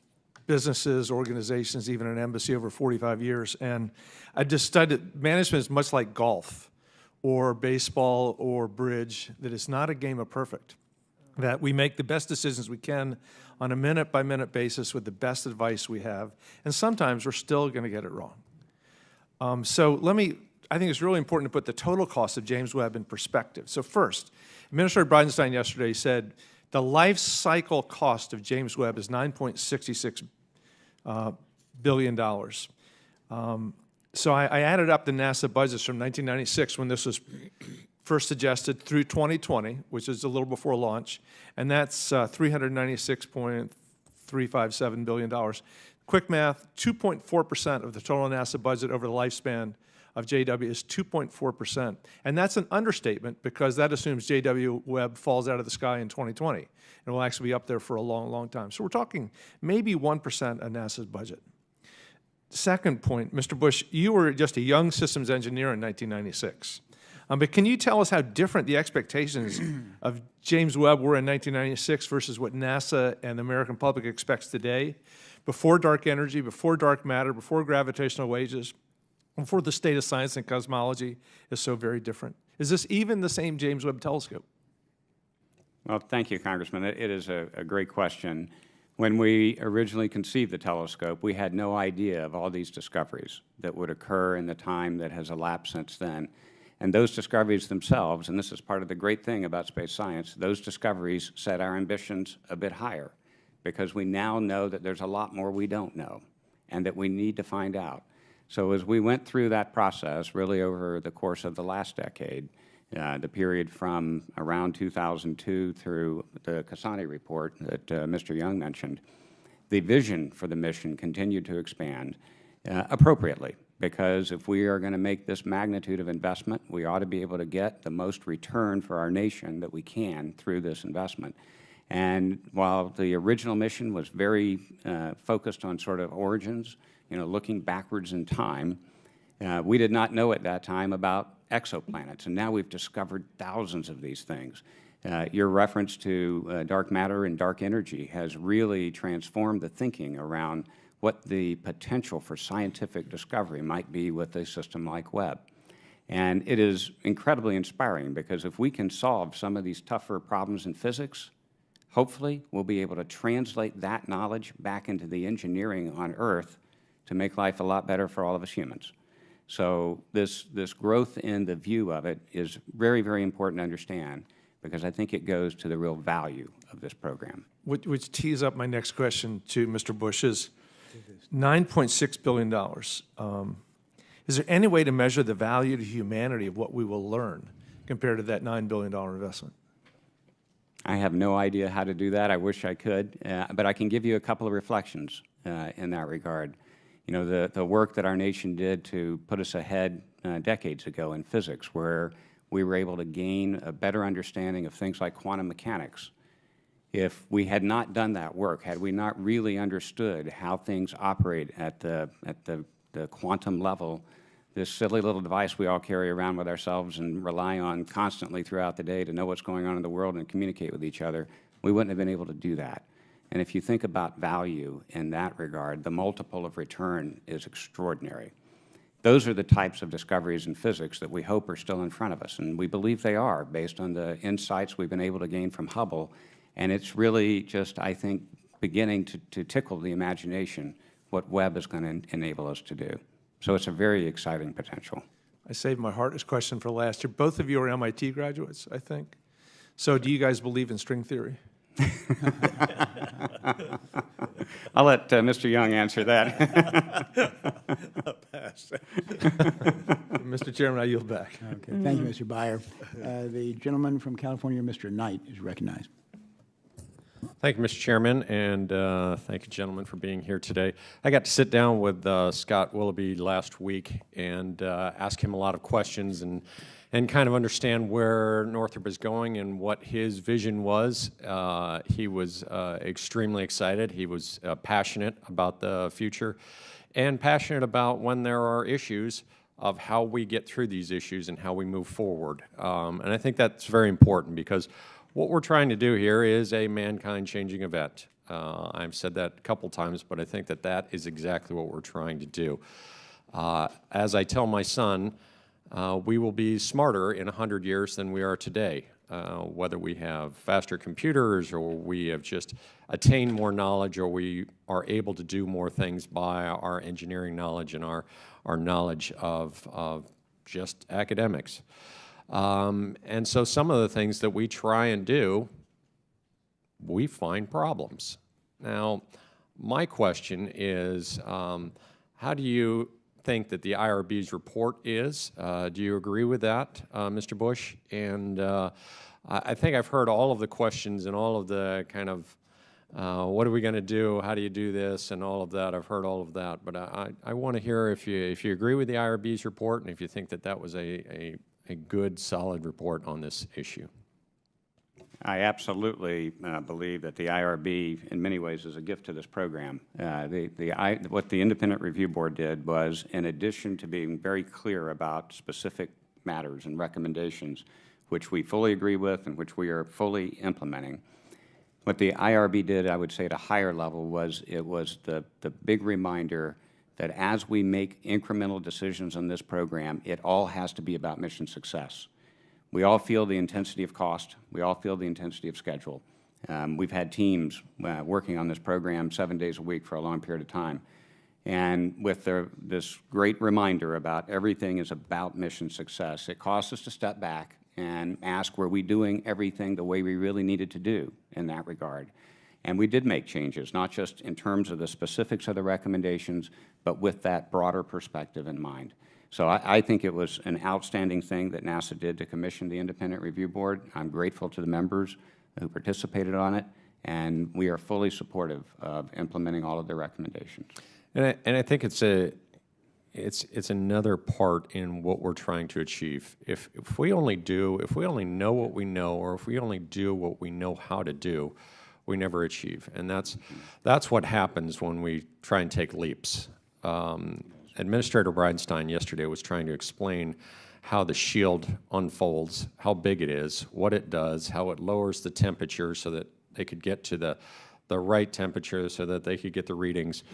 businesses, organizations, even an embassy over 45 years, and I just studied management is much like golf or baseball or bridge, that it's not a game of perfect, that we make the best decisions we can on a minute-by-minute basis with the best advice we have, and sometimes we're still going to get it wrong. I think it's really important to put the total cost of James Webb in perspective. So first, Administrator Bridenstine yesterday said the life cycle cost of James Webb is $9.66 billion. So I added up the NASA budgets from 1996 when this was first suggested through 2020, which is a little before launch, and that's $396.357 billion. Quick math, 2.4% of the total NASA budget over the lifespan of JW is 2.4%. And that's an understatement because that assumes JW Webb falls out of the sky in 2020 and will actually be up there for a long, long time. So we're talking maybe 1% of NASA's budget. Second point, Mr. Bush, you were just a young systems engineer in 1996. But can you tell us how different the expectations of James Webb were in 1996 versus what NASA and the American public expects today? Before dark energy, before dark matter, before gravitational waves, before the state of science and cosmology is so very different. Is this even the same James Webb Telescope? Well, thank you, Congressman. It is a great question. When we originally conceived the telescope, we had no idea of all these discoveries that would occur in the time that has elapsed since then. And those discoveries themselves, and this is part of the great thing about space science, those discoveries set our ambitions a bit higher because we now know that there's a lot more we don't know and that we need to find out. So as we went through that process, really over the course of the last decade, the period from around 2002 through the Cassani report that Mr. Young mentioned, the vision for the mission continued to expand appropriately. Because if we are going to make this magnitude of investment, we ought to be able to get the most return for our nation that we can through this investment. And while the original mission was very focused on sort of origins, looking backwards in time, we did not know at that time about exoplanets, and now we've discovered thousands of these things. Your reference to dark matter and dark energy has really transformed the thinking around what the potential for scientific discovery might be with a system like Webb. And it is incredibly inspiring because if we can solve some of these tougher problems in physics, hopefully we'll be able to translate that knowledge back into the engineering on Earth to make life a lot better for all of us humans. So this growth in the view of it is very, very important to understand because I think it goes to the real value of this program. Which tees up my next question to Mr. Bush is, $9.6 billion. Is there any way to measure the value to humanity of what we will learn compared to that $9 billion investment? I have no idea how to do that. I wish I could, but I can give you a couple of reflections in that regard. The work that our nation did to put us ahead decades ago in physics, where we were able to gain a better understanding of things like quantum mechanics. If we had not done that work, had we not really understood how things operate at the quantum level, this silly little device we all carry around with ourselves and rely on constantly throughout the day to know what's going on in the world and communicate with each other, we wouldn't have been able to do that. And if you think about value in that regard, the multiple of return is extraordinary. Those are the types of discoveries in physics that we hope are still in front of us, and we believe they are based on the insights we've been able to gain from Hubble. And it's really just, I think, beginning to tickle the imagination what Webb is going to enable us to do. So it's a very exciting potential. I saved my hardest question for last year. Both of you are MIT graduates, I think. So do you guys believe in string theory? I'll let Mr. Young answer that. Mr. Chairman, I yield back. Okay, thank you, Mr. Beyer. The gentleman from California, Mr. Knight, is recognized. Thank you, Mr. Chairman, and thank you, gentlemen, for being here today. I got to sit down with Scott Willoughby last week and ask him a lot of questions and kind of understand where Northrop is going and what his vision was. He was extremely excited. He was passionate about the future and passionate about when there are issues of how we get through these issues and how we move forward. And I think that's very important because what we're trying to do here is a mankind-changing event. I've said that a couple times, but I think that that is exactly what we're trying to do. As I tell my son, we will be smarter in 100 years than we are today, whether we have faster computers or we have just attained more knowledge or we are able to do more things by our engineering knowledge and our knowledge of just academics. And so some of the things that we try and do, we find problems. Now, my question is, how do you think that the IRB's report is? Do you agree with that, Mr. Bush? And I think I've heard all of the questions and all of the kind of what are we going to do? How do you do this? And all of that. I've heard all of that. But I want to hear if you agree with the IRB's report and if you think that that was a good, solid report on this issue. I absolutely believe that the IRB, in many ways, is a gift to this program. What the Independent Review Board did was, in addition to being very clear about specific matters and recommendations, which we fully agree with and which we are fully implementing, what the IRB did, I would say at a higher level, was it was the big reminder that as we make incremental decisions on this program, it all has to be about mission success. We all feel the intensity of cost. We all feel the intensity of schedule. We've had teams working on this program 7 days a week for a long period of time. And with this great reminder about everything is about mission success, it caused us to step back and ask, were we doing everything the way we really needed to do in that regard? And we did make changes, not just in terms of the specifics of the recommendations, but with that broader perspective in mind. So I think it was an outstanding thing that NASA did to commission the Independent Review Board. I'm grateful to the members who participated on it, and we are fully supportive of implementing all of their recommendations. And I think it's another part in what we're trying to achieve. If we only know what we know, or if we only do what we know how to do, we never achieve. And that's what happens when we try and take leaps. Administrator Bridenstine yesterday was trying to explain how the shield unfolds, how big it is, what it does, how it lowers the temperature so that they could get to the right temperature so that they could get the readings.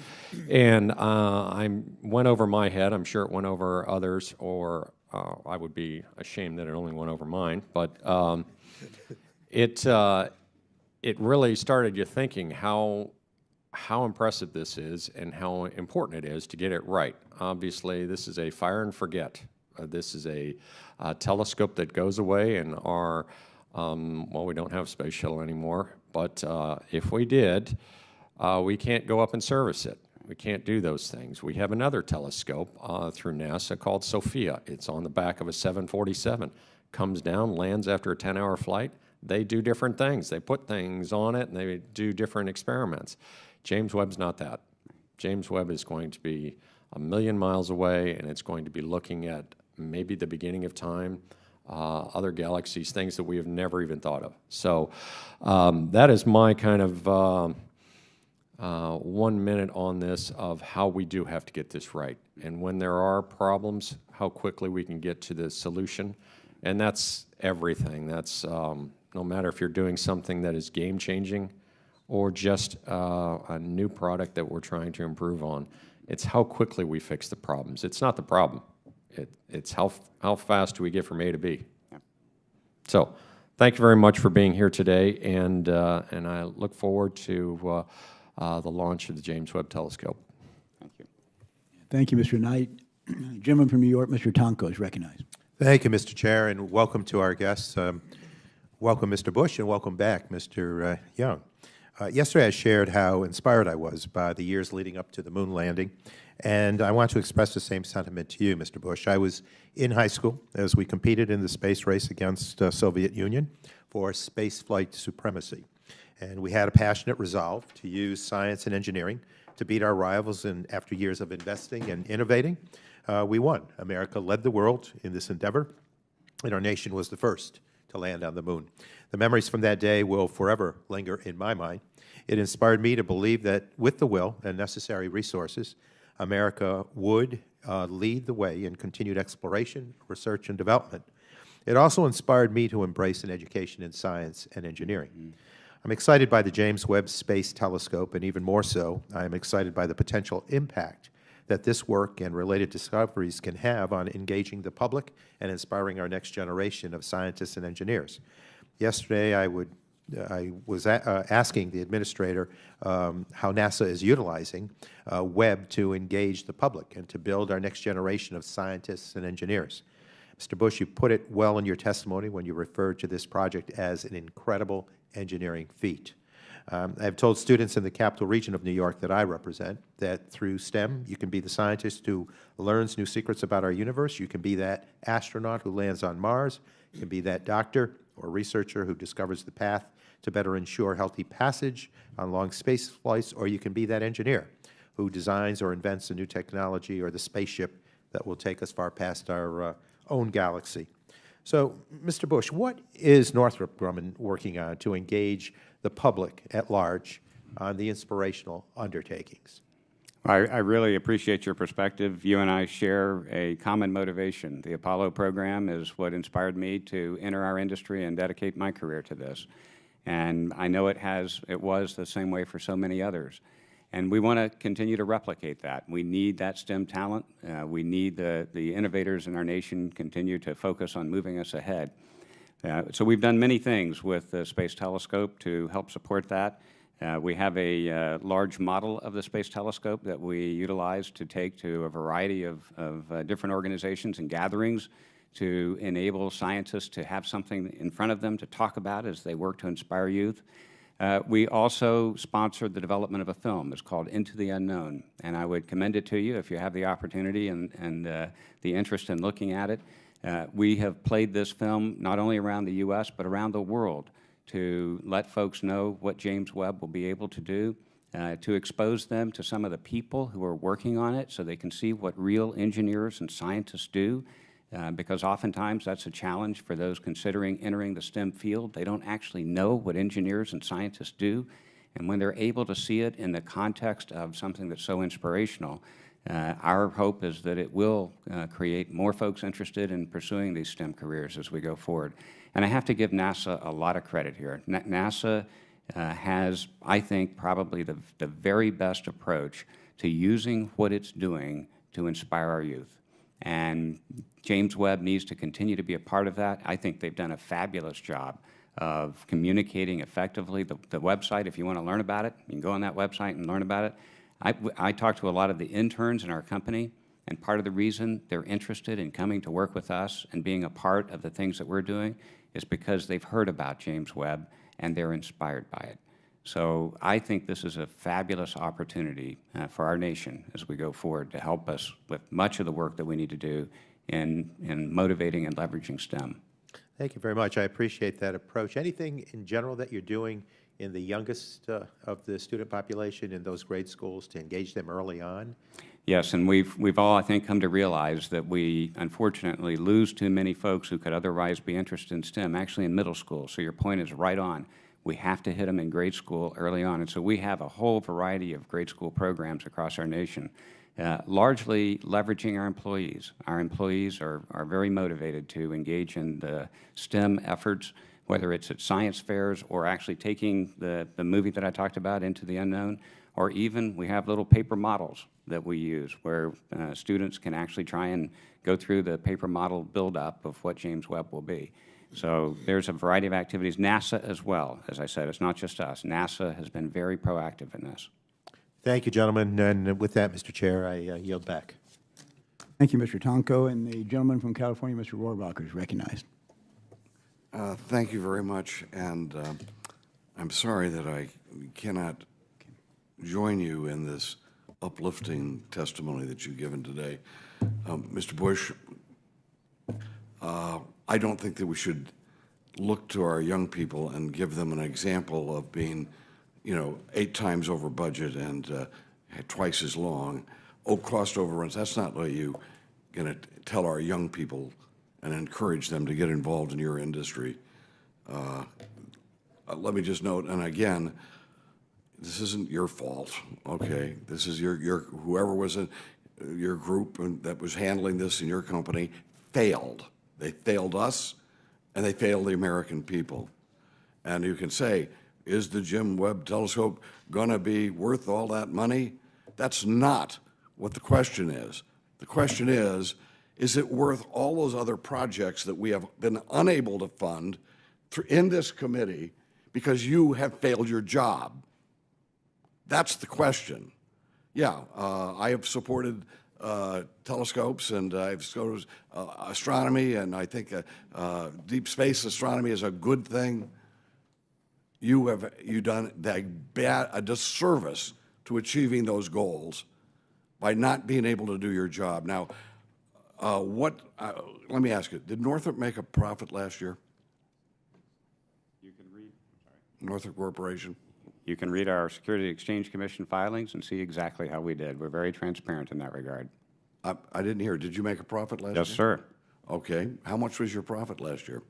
And I went over my head. I'm sure it went over others, or I would be ashamed that it only went over mine. But it really started you thinking how impressive this is and how important it is to get it right. Obviously, this is a fire and forget. This is a telescope that goes away, and well, we don't have a space shuttle anymore, but if we did, we can't go up and service it. We can't do those things. We have another telescope through NASA called SOFIA. It's on the back of a 747. Comes down, lands after a 10-hour flight. They do different things. They put things on it, and they do different experiments. James Webb's not that. James Webb is going to be 1 million miles away, and it's going to be looking at maybe the beginning of time, other galaxies, things that we have never even thought of. So that is my kind of 1 minute on this of how we do have to get this right. And when there are problems, how quickly we can get to the solution. And that's everything. That's no matter if you're doing something that is game-changing or just a new product that we're trying to improve on. It's how quickly we fix the problems. It's not the problem. It's how fast do we get from A to B. Yeah. So thank you very much for being here today, and I look forward to the launch of the James Webb Telescope. Thank you. Thank you, Mr. Knight. Gentleman from New York, Mr. Tonko is recognized. Thank you, Mr. Chair, and welcome to our guests. Welcome, Mr. Bush, and welcome back, Mr. Young. Yesterday I shared how inspired I was by the years leading up to the moon landing, and I want to express the same sentiment to you, Mr. Bush. I was in high school as we competed in the space race against the Soviet Union for space flight supremacy, and we had a passionate resolve to use science and engineering to beat our rivals, and after years of investing and innovating, we won. America led the world in this endeavor, and our nation was the first to land on the moon. The memories from that day will forever linger in my mind. It inspired me to believe that with the will and necessary resources, America would lead the way in continued exploration, research, and development. It also inspired me to embrace an education in science and engineering. I'm excited by the James Webb Space Telescope, and even more so, I am excited by the potential impact that this work and related discoveries can have on engaging the public and inspiring our next generation of scientists and engineers. Yesterday, I was asking the administrator how NASA is utilizing Webb to engage the public and to build our next generation of scientists and engineers. Mr. Bush, you put it well in your testimony when you referred to this project as an incredible engineering feat. I've told students in the capital region of New York that I represent that through STEM, you can be the scientist who learns new secrets about our universe. You can be that astronaut who lands on Mars. You can be that doctor or researcher who discovers the path to better ensure healthy passage on long space flights, or you can be that engineer who designs or invents a new technology or the spaceship that will take us far past our own galaxy. So, Mr. Bush, what is Northrop Grumman working on to engage the public at large on the inspirational undertakings? I really appreciate your perspective. You and I share a common motivation. The Apollo program is what inspired me to enter our industry and dedicate my career to this. And I know it was the same way for so many others. And we want to continue to replicate that. We need that STEM talent. We need the innovators in our nation continue to focus on moving us ahead. So we've done many things with the Space Telescope to help support that. We have a large model of the Space Telescope that we utilize to take to a variety of different organizations and gatherings to enable scientists to have something in front of them to talk about as they work to inspire youth. We also sponsored the development of a film. It's called Into the Unknown, and I would commend it to you if you have the opportunity and the interest in looking at it. We have played this film not only around the U.S., but around the world to let folks know what James Webb will be able to do, to expose them to some of the people who are working on it so they can see what real engineers and scientists do, because oftentimes that's a challenge for those considering entering the STEM field. They don't actually know what engineers and scientists do, and when they're able to see it in the context of something that's so inspirational, our hope is that it will create more folks interested in pursuing these STEM careers as we go forward. And I have to give NASA a lot of credit here. NASA has, I think, probably the very best approach to using what it's doing to inspire our youth. And James Webb needs to continue to be a part of that. I think they've done a fabulous job of communicating effectively. The website, if you want to learn about it, you can go on that website and learn about it. I talked to a lot of the interns in our company, and part of the reason they're interested in coming to work with us and being a part of the things that we're doing is because they've heard about James Webb and they're inspired by it. So I think this is a fabulous opportunity for our nation as we go forward to help us with much of the work that we need to do in motivating and leveraging STEM. Thank you very much. I appreciate that approach. Anything in general that you're doing in the youngest of the student population in those grade schools to engage them early on? Yes, and we've all, I think, come to realize that we unfortunately lose too many folks who could otherwise be interested in STEM, actually in middle school. So your point is right on. We have to hit them in grade school early on. And so we have a whole variety of grade school programs across our nation, largely leveraging our employees. Our employees are very motivated to engage in the STEM efforts, whether it's at science fairs or actually taking the movie that I talked about, Into the Unknown, or even we have little paper models that we use where students can actually try and go through the paper model build-up of what James Webb will be. So there's a variety of activities. NASA as well, as I said, it's not just us. NASA has been very proactive in this. Thank you, gentlemen. And with that, Mr. Chair, I yield back. Thank you, Mr. Tonko. And the gentleman from California, Mr. Rohrabacher, is recognized. Thank you very much, and I'm sorry that I cannot join you in this uplifting testimony that you've given today. Mr. Bush, I don't think that we should look to our young people and give them an example of being, 8 times over budget and twice as long. Crossed overruns, that's not what you're going to tell our young people and encourage them to get involved in your industry. Let me just note, and again, this isn't your fault, okay? This is your whoever was in your group that was handling this in your company failed. They failed us, and they failed the American people. And you can say, is the James Webb Telescope going to be worth all that money? That's not what the question is. The question is it worth all those other projects that we have been unable to fund in this committee because you have failed your job? That's the question. Yeah, I have supported telescopes, and I've supported astronomy, and I think deep space astronomy is a good thing. You've done a disservice to achieving those goals by not being able to do your job. Now, let me ask you, did Northrop make a profit last year? You can read, Northrop Corporation? You can read our Security Exchange Commission filings and see exactly how we did. We're very transparent in that regard. I didn't hear. Did you make a profit last year? Yes, sir. Okay. How much was your profit last year?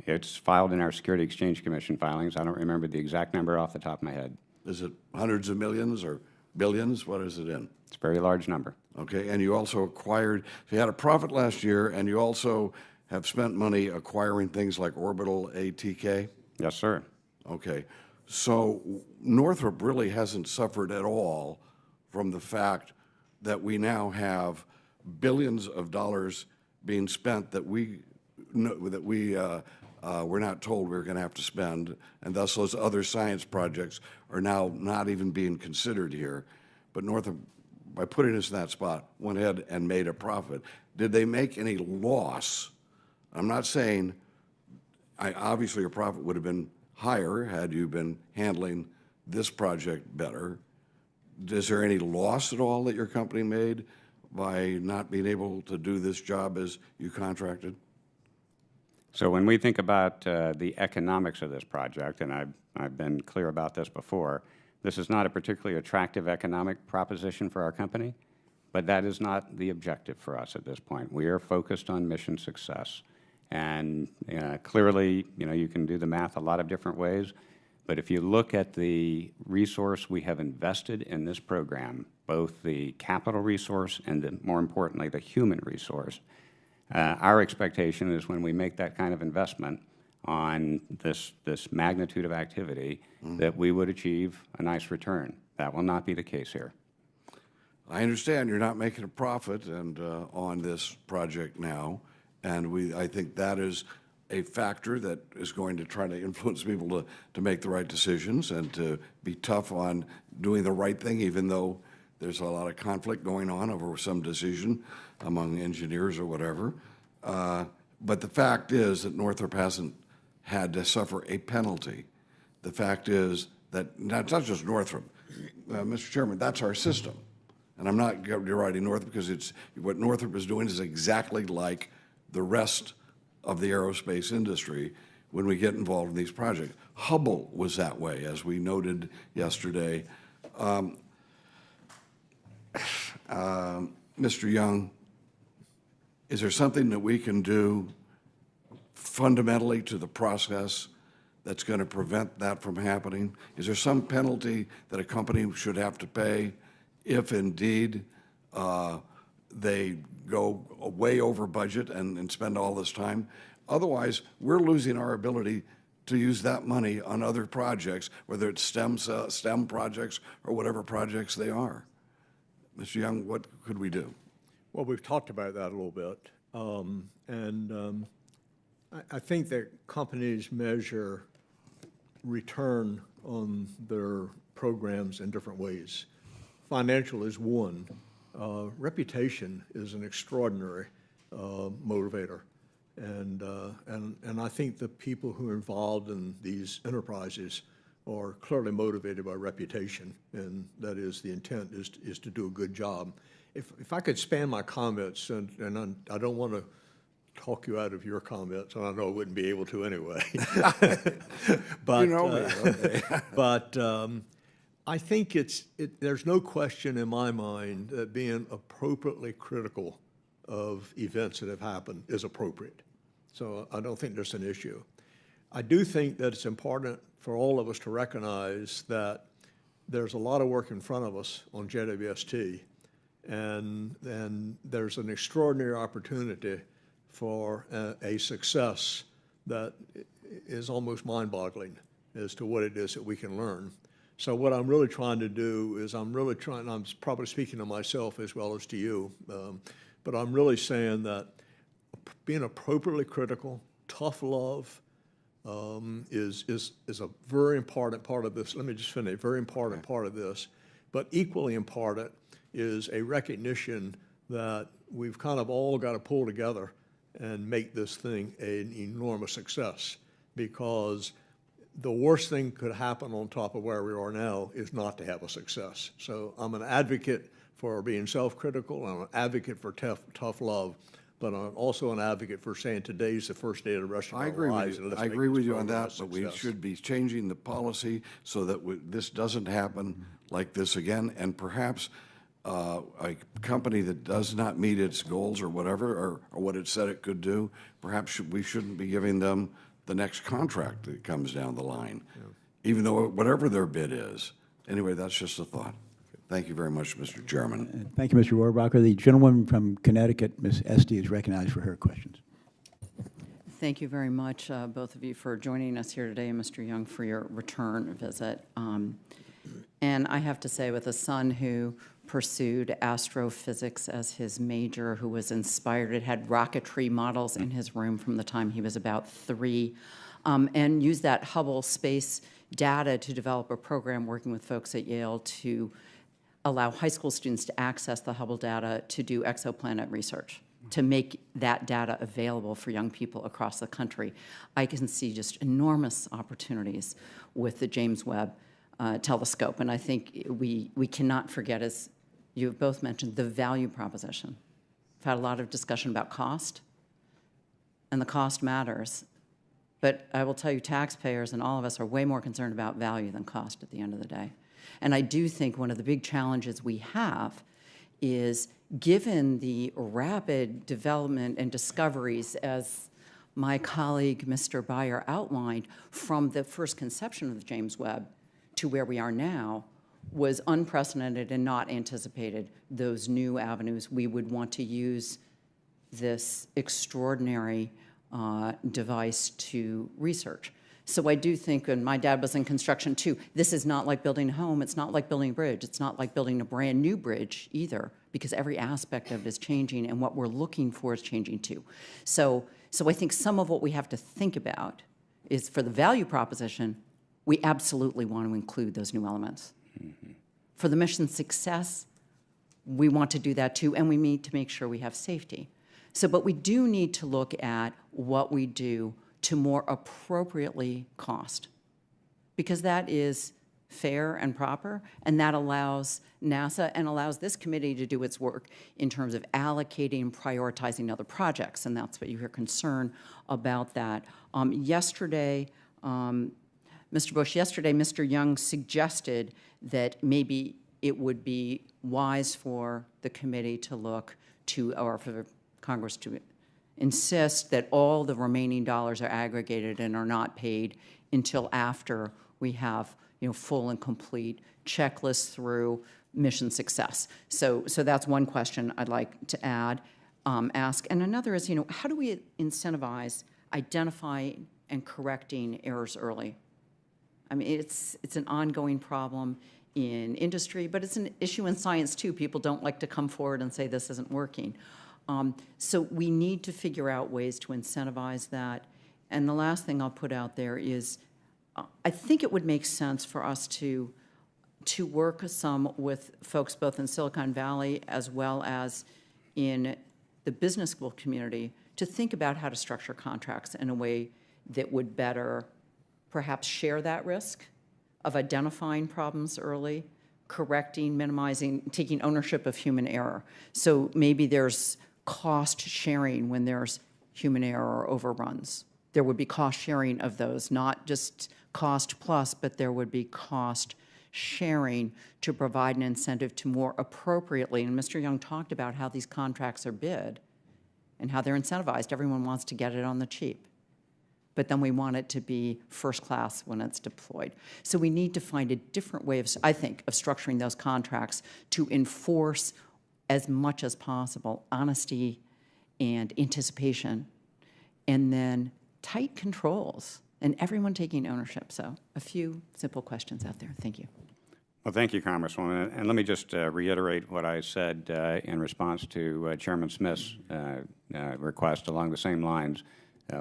It's filed in our Security Exchange Commission filings. I don't remember the exact number off the top of my head. Is it hundreds of millions or billions? What is it in? It's a very large number. Okay. And you also acquired, so you had a profit last year, and you also have spent money acquiring things like orbital ATK? Yes, sir. Okay. So Northrop really hasn't suffered at all from the fact that we now have billions of dollars being spent that we were not told we were going to have to spend, and thus those other science projects are now not even being considered here. But Northrop, by putting us in that spot, went ahead and made a profit. Did they make any loss? I'm not saying, obviously your profit would have been higher had you been handling this project better. Is there any loss at all that your company made by not being able to do this job as you contracted? So when we think about the economics of this project, and I've been clear about this before, this is not a particularly attractive economic proposition for our company, but that is not the objective for us at this point. We are focused on mission success. And clearly, you can do the math a lot of different ways, but if you look at the resource we have invested in this program, both the capital resource and, more importantly, the human resource, our expectation is when we make that kind of investment on this magnitude of activity, that we would achieve a nice return. That will not be the case here. I understand you're not making a profit on this project now, and I think that is a factor that is going to try to influence people to make the right decisions and to be tough on doing the right thing, even though there's a lot of conflict going on over some decision among engineers or whatever. But the fact is that Northrop hasn't had to suffer a penalty. The fact is that it's not just Northrop. Mr. Chairman, that's our system. And I'm not deriding Northrop because what Northrop is doing is exactly like the rest of the aerospace industry when we get involved in these projects. Hubble was that way, as we noted yesterday. Mr. Young, is there something that we can do fundamentally to the process that's going to prevent that from happening? Is there some penalty that a company should have to pay if indeed they go way over budget and spend all this time? Otherwise, we're losing our ability to use that money on other projects, whether it's STEM projects or whatever projects they are. Mr. Young, what could we do? Well, we've talked about that a little bit. I think that companies measure return on their programs in different ways. Financial is one. Reputation is an extraordinary motivator. And I think the people who are involved in these enterprises are clearly motivated by reputation, and that is the intent is to do a good job. If I could span my comments, and I don't want to talk you out of your comments, and I know I wouldn't be able to anyway. But, you know me, okay. But I think there's no question in my mind that being appropriately critical of events that have happened is appropriate. So I don't think there's an issue. I do think that it's important for all of us to recognize that there's a lot of work in front of us on JWST, and there's an extraordinary opportunity for a success that is almost mind-boggling as to what it is that we can learn. So what I'm really trying to do is I'm probably speaking to myself as well as to you, but I'm really saying that being appropriately critical, tough love, is a very important part of this. Let me just finish. Very important part of this, but equally important is a recognition that we've kind of all got to pull together and make this thing an enormous success, because the worst thing could happen on top of where we are now is not to have a success. So I'm an advocate for being self-critical. I'm an advocate for tough love. but I'm also an advocate for saying today's the first day of the rest of I our agree lives. with and you. let's I make agree this with you on program that, a but we success. should be changing the policy so that this doesn't happen like this again, and perhaps a company that does not meet its goals or whatever, or what it said it could do, perhaps we shouldn't be giving them the next contract that comes down the line, even though whatever their bid is. Anyway, that's just a thought. Thank you very much, Mr. Chairman. Thank you, Mr. Rohrabacher. The gentlewoman from Connecticut, Ms. Esty, is recognized for her questions. Thank you very much, both of you, for joining us here today, and Mr. Young, for your return visit. And I have to say, with a son who pursued astrophysics as his major, who was inspired, it had rocketry models in his room from the time he was about 3, and used that Hubble space data to develop a program working with folks at Yale to allow high school students to access the Hubble data to do exoplanet research, to make that data available for young people across the country. I can see just enormous opportunities with the James Webb Telescope, and I think we cannot forget, as you've both mentioned, the value proposition. We've had a lot of discussion about cost, and the cost matters. But I will tell you, taxpayers and all of us are way more concerned about value than cost at the end of the day. And I do think one of the big challenges we have is, given the rapid development and discoveries, as my colleague Mr. Beyer outlined, from the first conception of the James Webb to where we are now, was unprecedented and not anticipated. Those new avenues, we would want to use this extraordinary device to research. So I do think, and my dad was in construction too, this is not like building a home, it's not like building a bridge, it's not like building a brand new bridge either, because every aspect of it is changing, and what we're looking for is changing too. So I think some of what we have to think about is, for the value proposition, we absolutely want to include those new elements. Mm-hmm. For the mission success, we want to do that too, and we need to make sure we have safety. But we do need to look at what we do to more appropriately cost, because that is fair and proper, and that allows NASA and allows this committee to do its work in terms of allocating and prioritizing other projects, and that's what you hear concern about that. Yesterday, Mr. Bush, Mr. Young suggested that maybe it would be wise for the committee to look to, or for Congress to insist that all the remaining dollars are aggregated and are not paid until after we have, full and complete checklists through mission success. So that's one question I'd like to ask. And another is, how do we incentivize identifying and correcting errors early? I mean, it's an ongoing problem in industry, but it's an issue in science too. People don't like to come forward and say this isn't working. So we need to figure out ways to incentivize that. And the last thing I'll put out there is, I think it would make sense for us to work some with folks both in Silicon Valley as well as in the business school community to think about how to structure contracts in a way that would better perhaps share that risk of identifying problems early, correcting, minimizing, taking ownership of human error. So maybe there's cost sharing when there's human error or overruns. There would be cost sharing of those, not just cost plus, but there would be cost sharing to provide an incentive to more appropriately, and Mr. Young talked about how these contracts are bid and how they're incentivized. Everyone wants to get it on the cheap, but then we want it to be first class when it's deployed. So we need to find a different way, I think, of structuring those contracts to enforce as much as possible honesty and anticipation, and then tight controls and everyone taking ownership. So a few simple questions out there. Thank you. Well, thank you, Congresswoman. And let me just reiterate what I said in response to Chairman Smith's request along the same lines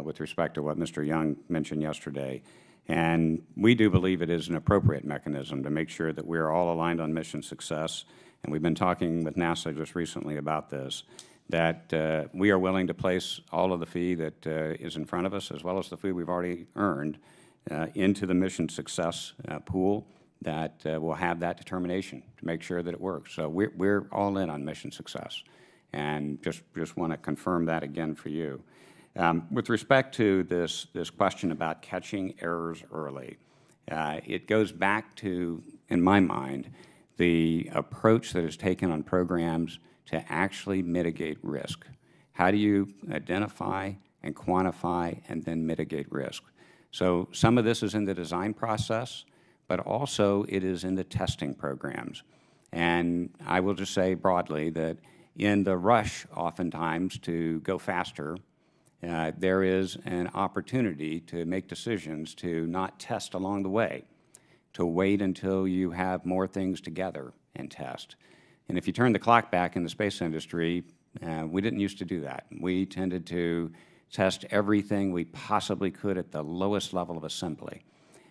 with respect to what Mr. Young mentioned yesterday. And we do believe it is an appropriate mechanism to make sure that we're all aligned on mission success. And we've been talking with NASA just recently about this, that we are willing to place all of the fee that is in front of us, as well as the fee we've already earned, into the mission success pool that will have that determination to make sure that it works. So we're all in on mission success. and just want to confirm that again for you. With respect to this question about catching errors early, it goes back to, in my mind, the approach that is taken on programs to actually mitigate risk. How do you identify and quantify and then mitigate risk? So some of this is in the design process, but also it is in the testing programs. And I will just say broadly that in the rush oftentimes to go faster, there is an opportunity to make decisions to not test along the way, to wait until you have more things together and test. And if you turn the clock back in the space industry, we didn't used to do that. We tended to test everything we possibly could at the lowest level of assembly.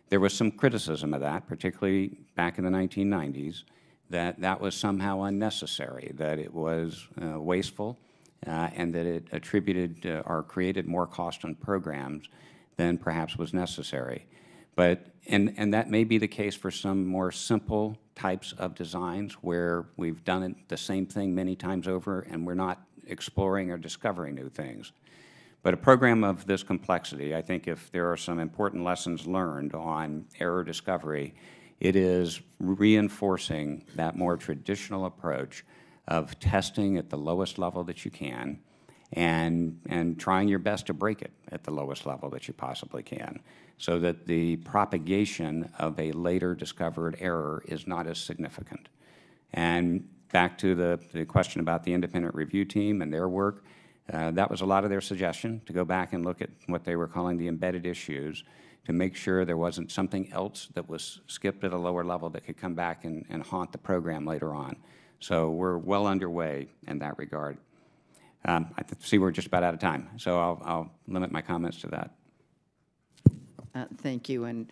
There was some criticism of that, particularly back in the 1990s, that was somehow unnecessary, that it was wasteful, and that it attributed or created more cost on programs than perhaps was necessary. But, and that may be the case for some more simple types of designs where we've done it, the same thing many times over and we're not exploring or discovering new things. But a program of this complexity, I think if there are some important lessons learned on error discovery, it is reinforcing that more traditional approach of testing at the lowest level that you can and trying your best to break it at the lowest level that you possibly can, so that the propagation of a later discovered error is not as significant. And back to the question about the independent review team and their work, that was a lot of their suggestion, to go back and look at what they were calling the embedded issues, to make sure there wasn't something else that was skipped at a lower level that could come back and haunt the program later on. So we're well underway in that regard. I see we're just about out of time, so I'll limit my comments to that. Thank you. And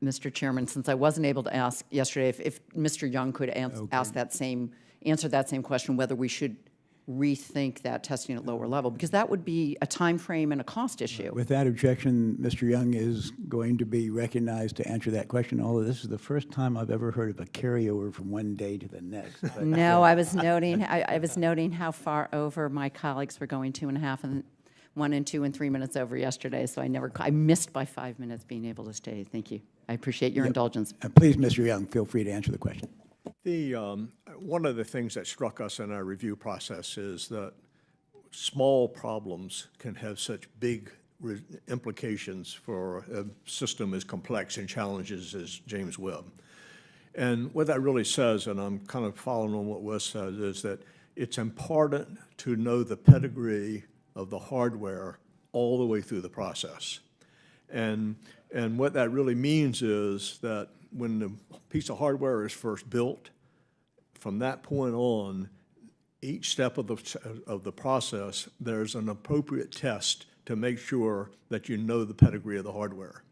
Mr. Chairman, since I wasn't able to ask yesterday, if Mr. Young could answer that same question, whether we should rethink that testing at lower level, because that would be a time frame and a cost issue. Without objection, Mr. Young is going to be recognized to answer that question, although this is the first time I've ever heard of a carryover from one day to the next. But, no, I was noting how far over my colleagues were going, 2.5 and 1 and 2 and 3 minutes over yesterday, so I missed by 5 minutes being able to stay. Thank you. I appreciate your indulgence. Please, Mr. Young, feel free to answer the question. One of the things that struck us in our review process is that small problems can have such big implications for a system as complex and challenges as James Webb. And what that really says, and I'm kind of following on what Wes says, is that it's important to know the pedigree of the hardware all the way through the process. And what that really means is that when the piece of hardware is first built, from that point on, each step of the process, there's an appropriate test to make sure that you know the pedigree of the hardware.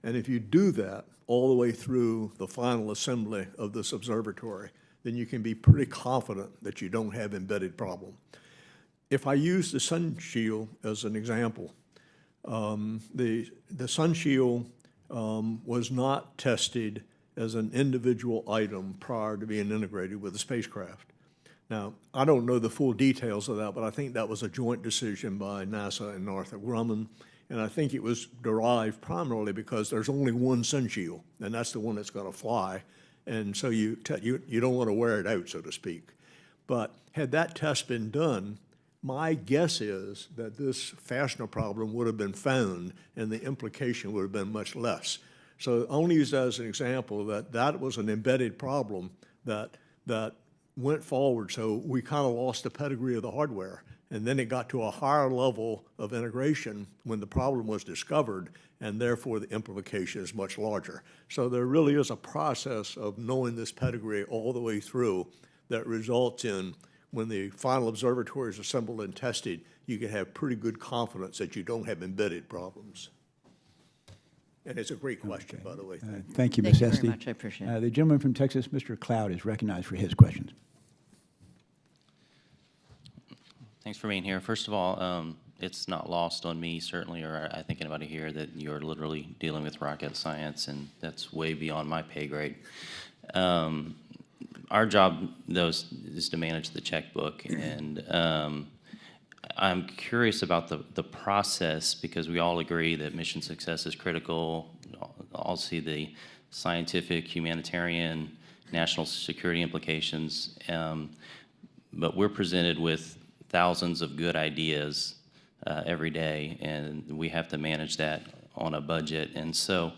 And if you do that all the way through the final assembly of this observatory, then you can be pretty confident that you don't have embedded problem. If I use the sun shield as an example, the sun shield was not tested as an individual item prior to being integrated with the spacecraft. Now, I don't know the full details of that, but I think that was a joint decision by NASA and Northrop Grumman, and I think it was derived primarily because there's only one sun shield, and that's the one that's going to fly, and so you don't want to wear it out, so to speak. But had that test been done, my guess is that this fastener problem would have been found, and the implication would have been much less. So I only use that as an example that was an embedded problem that went forward. So we kind of lost the pedigree of the hardware. And then it got to a higher level of integration when the problem was discovered, and therefore the implication is much larger. So there really is a process of knowing this pedigree all the way through that results in, when the final observatory is assembled and tested, you can have pretty good confidence that you don't have embedded problems. And it's a great question, by the way. Thank you, Ms. Esty. Thank you very much. I appreciate it. The gentleman from Texas, Mr. Cloud, is recognized for his questions. Thanks for being here. First of all, it's not lost on me, certainly, or I think anybody here, that you're literally dealing with rocket science, and that's way beyond my pay grade. our job, though, is to manage the checkbook, and I'm curious about the process, because we all agree that mission success is critical. All see the scientific, humanitarian, national security implications, but we're presented with thousands of good ideas every day, and we have to manage that on a budget. And so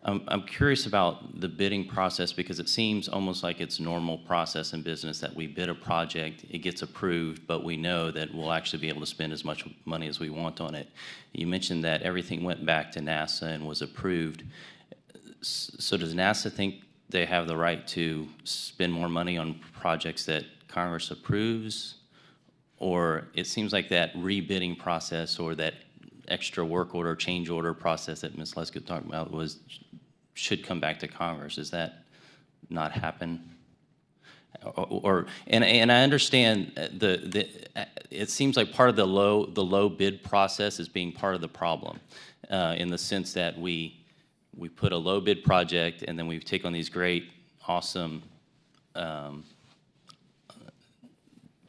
I'm curious about the bidding process, because it seems almost like it's normal process in business that we bid a project, it gets approved, but we know that we'll actually be able to spend as much money as we want on it. You mentioned that everything went back to NASA and was approved. So does NASA think they have the right to spend more money on projects that Congress approves? Or it seems like that rebidding process, or that extra work order, change order process that Ms. Lesko talked about should come back to Congress. Does that not happen? And I understand it seems like part of the low bid process is being part of the problem, in the sense that we put a low bid project, and then we take on these great, awesome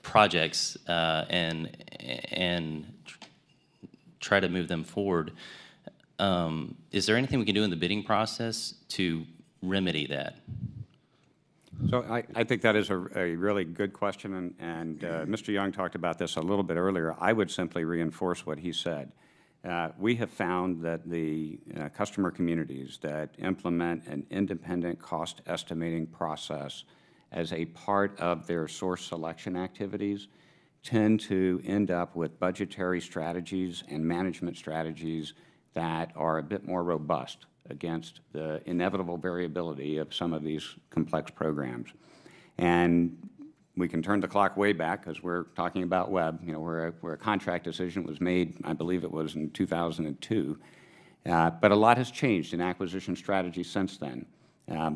projects and try to move them forward. Is there anything we can do in the bidding process to remedy that? So I think that is a really good question, and Mr. Young talked about this a little bit earlier. I would simply reinforce what he said. We have found that the customer communities that implement an independent cost estimating process as a part of their source selection activities tend to end up with budgetary strategies and management strategies that are a bit more robust against the inevitable variability of some of these complex programs. And we can turn the clock way back, because we're talking about Webb, where a contract decision was made, I believe it was in 2002. But a lot has changed in acquisition strategy since then,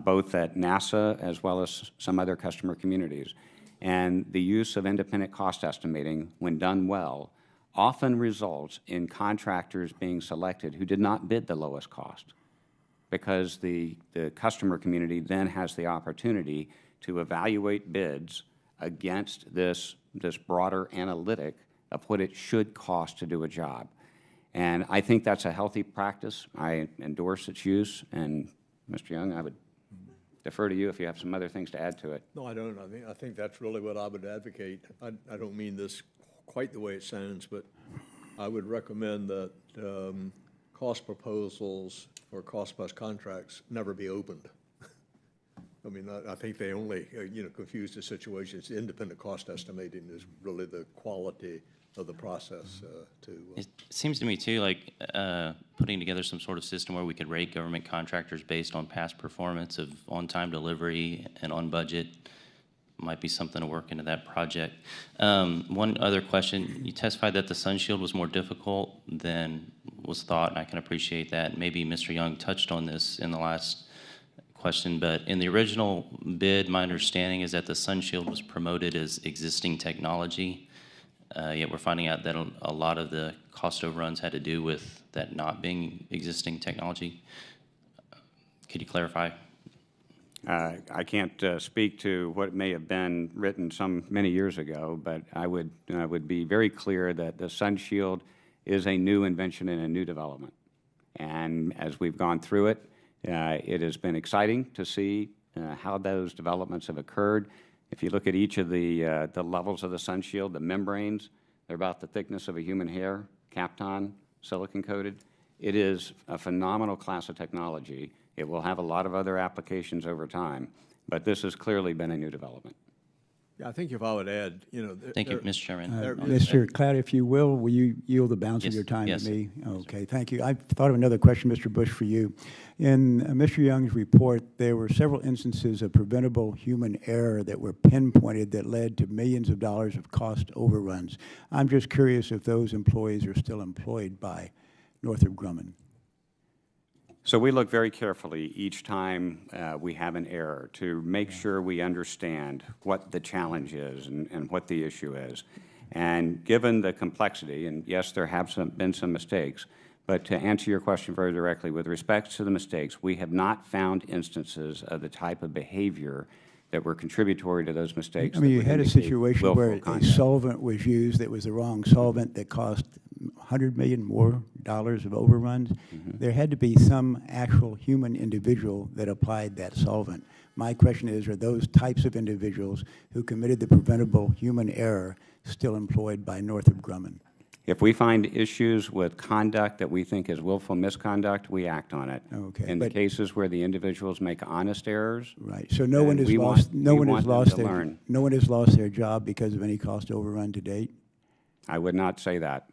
both at NASA as well as some other customer communities. And the use of independent cost estimating, when done well, often results in contractors being selected who did not bid the lowest cost, because the customer community then has the opportunity to evaluate bids against this broader analytic of what it should cost to do a job. And I think that's a healthy practice. I endorse its use. And Mr. Young, I would defer to you if you have some other things to add to it. No, I don't. I think that's really what I would advocate. I don't mean this quite the way it sounds, but I would recommend that cost proposals or cost-plus contracts never be opened. I mean, I think they only, confuse the situation. It's independent cost estimating is really the quality of the process It seems to me, too, like putting together some sort of system where we could rate government contractors based on past performance of on-time delivery and on budget might be something to work into that project. One other question. You testified that the sun shield was more difficult than was thought, and I can appreciate that. Maybe Mr. Young touched on this in the last question, but in the original bid, my understanding is that the sun shield was promoted as existing technology, yet we're finding out that a lot of the cost overruns had to do with that not being existing technology. Could you clarify? I can't speak to what may have been written many years ago, but I would be very clear that the sun shield is a new invention and a new development. And as we've gone through it, it has been exciting to see how those developments have occurred. If you look at each of the levels of the sun shield, the membranes, they're about the thickness of a human hair, Kapton, silicon coated. It is a phenomenal class of technology. It will have a lot of other applications over time, but this has clearly been a new development. Yeah, I think if I would add, Thank you, Mr. Chairman. Mr. Cloud, if you will you yield the balance of your time yes. to me? Okay, thank you. I thought of another question, Mr. Bush, for you. In Mr. Young's report, there were several instances of preventable human error that were pinpointed that led to millions of dollars of cost overruns. I'm just curious if those employees are still employed by Northrop Grumman. So we look very carefully each time we have an error to make sure we understand what the challenge is and what the issue is. And given the complexity, and yes, there have been some mistakes, but to answer your question very directly, with respect to the mistakes, we have not found instances of the type of behavior that were contributory to those mistakes. I mean, that you would had a indicate situation willful where a conduct. solvent was used that was the wrong solvent that cost $100 million more of overruns. There had to be some actual human individual that applied that solvent. My question is, are those types of individuals who committed the preventable human error still employed by Northrop Grumman? If we find issues with conduct that we think is willful misconduct, we act on it. Okay, In the but- cases where the individuals make honest errors, Right. So no one has we lost. want- No we one has want them lost to their. learn. No one has lost their job because of any cost overrun to date. I would not say that.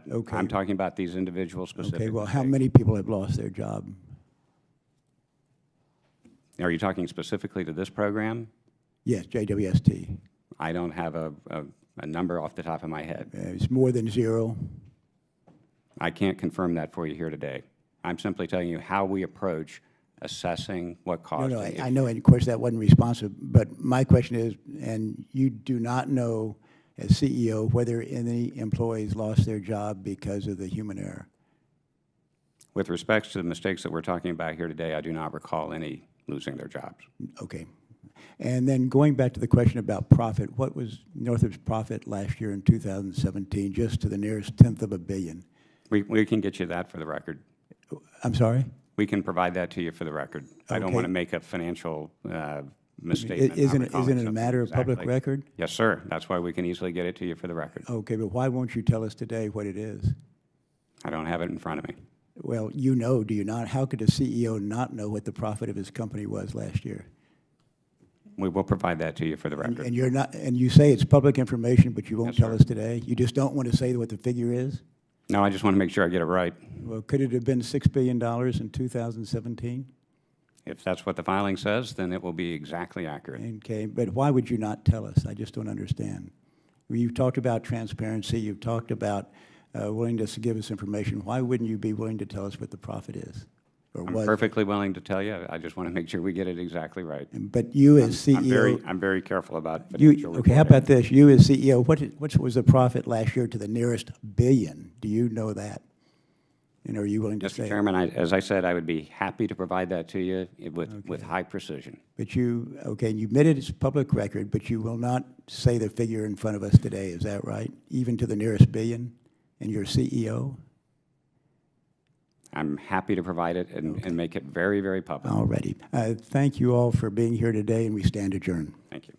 Okay. I'm talking about these individuals specifically. Okay. Well, how many people have lost their job? Are you talking specifically to this program? Yes, JWST. I don't have a number off the top of my head. It's more than zero. I can't confirm that for you here today. I'm simply telling you how we approach assessing what No, caused no, it. I know, and of course, that wasn't responsive, but my question is, and you do not know as CEO whether any employees lost their job because of the human error? With respect to the mistakes that we're talking about here today, I do not recall any losing their jobs. Okay. And then going back to the question about profit, what was Northrop's profit last year in 2017, just to the nearest tenth of a billion? We can get you that for the record. I'm sorry? We can provide that to you for the record. I don't Okay. want to make a financial misstatement. not Isn't recalling it a matter of something public exactly. record? Yes, sir. That's why we can easily get it to you for the record. Okay, but why won't you tell us today what it is? I don't have it in front of me. Well, you know, do you not? How could a CEO not know what the profit of his company was last year? We will provide that to you for the record. And you're not, and you say it's public information, but you won't Yes, tell sir. us today? You just don't want to say what the figure is? No, I just want to make sure I get it right. Well, could it have been $6 billion in 2017? If that's what the filing says, then it will be exactly accurate. Okay, but why would you not tell us? I just don't understand. You've talked about transparency, you've talked about willingness to give us information. Why wouldn't you be willing to tell us what the profit is? Or I'm was? perfectly willing to tell you. I just want to make sure we get it exactly right. But you as CEO... I'm very careful about financial Okay, how reporting. about this? You as CEO, what was the profit last year to the nearest billion? Do you know that? And are you willing to say? Mr. Chairman, as I said, I would be happy to provide that to you with high precision. But you, okay, you admitted it's public record, but you will not say the figure in front of us today, is that right? Even to the nearest billion, and you're CEO? I'm happy to provide it and make it very, very public. All righty. Thank you all for being here today, and we stand adjourned. Thank you.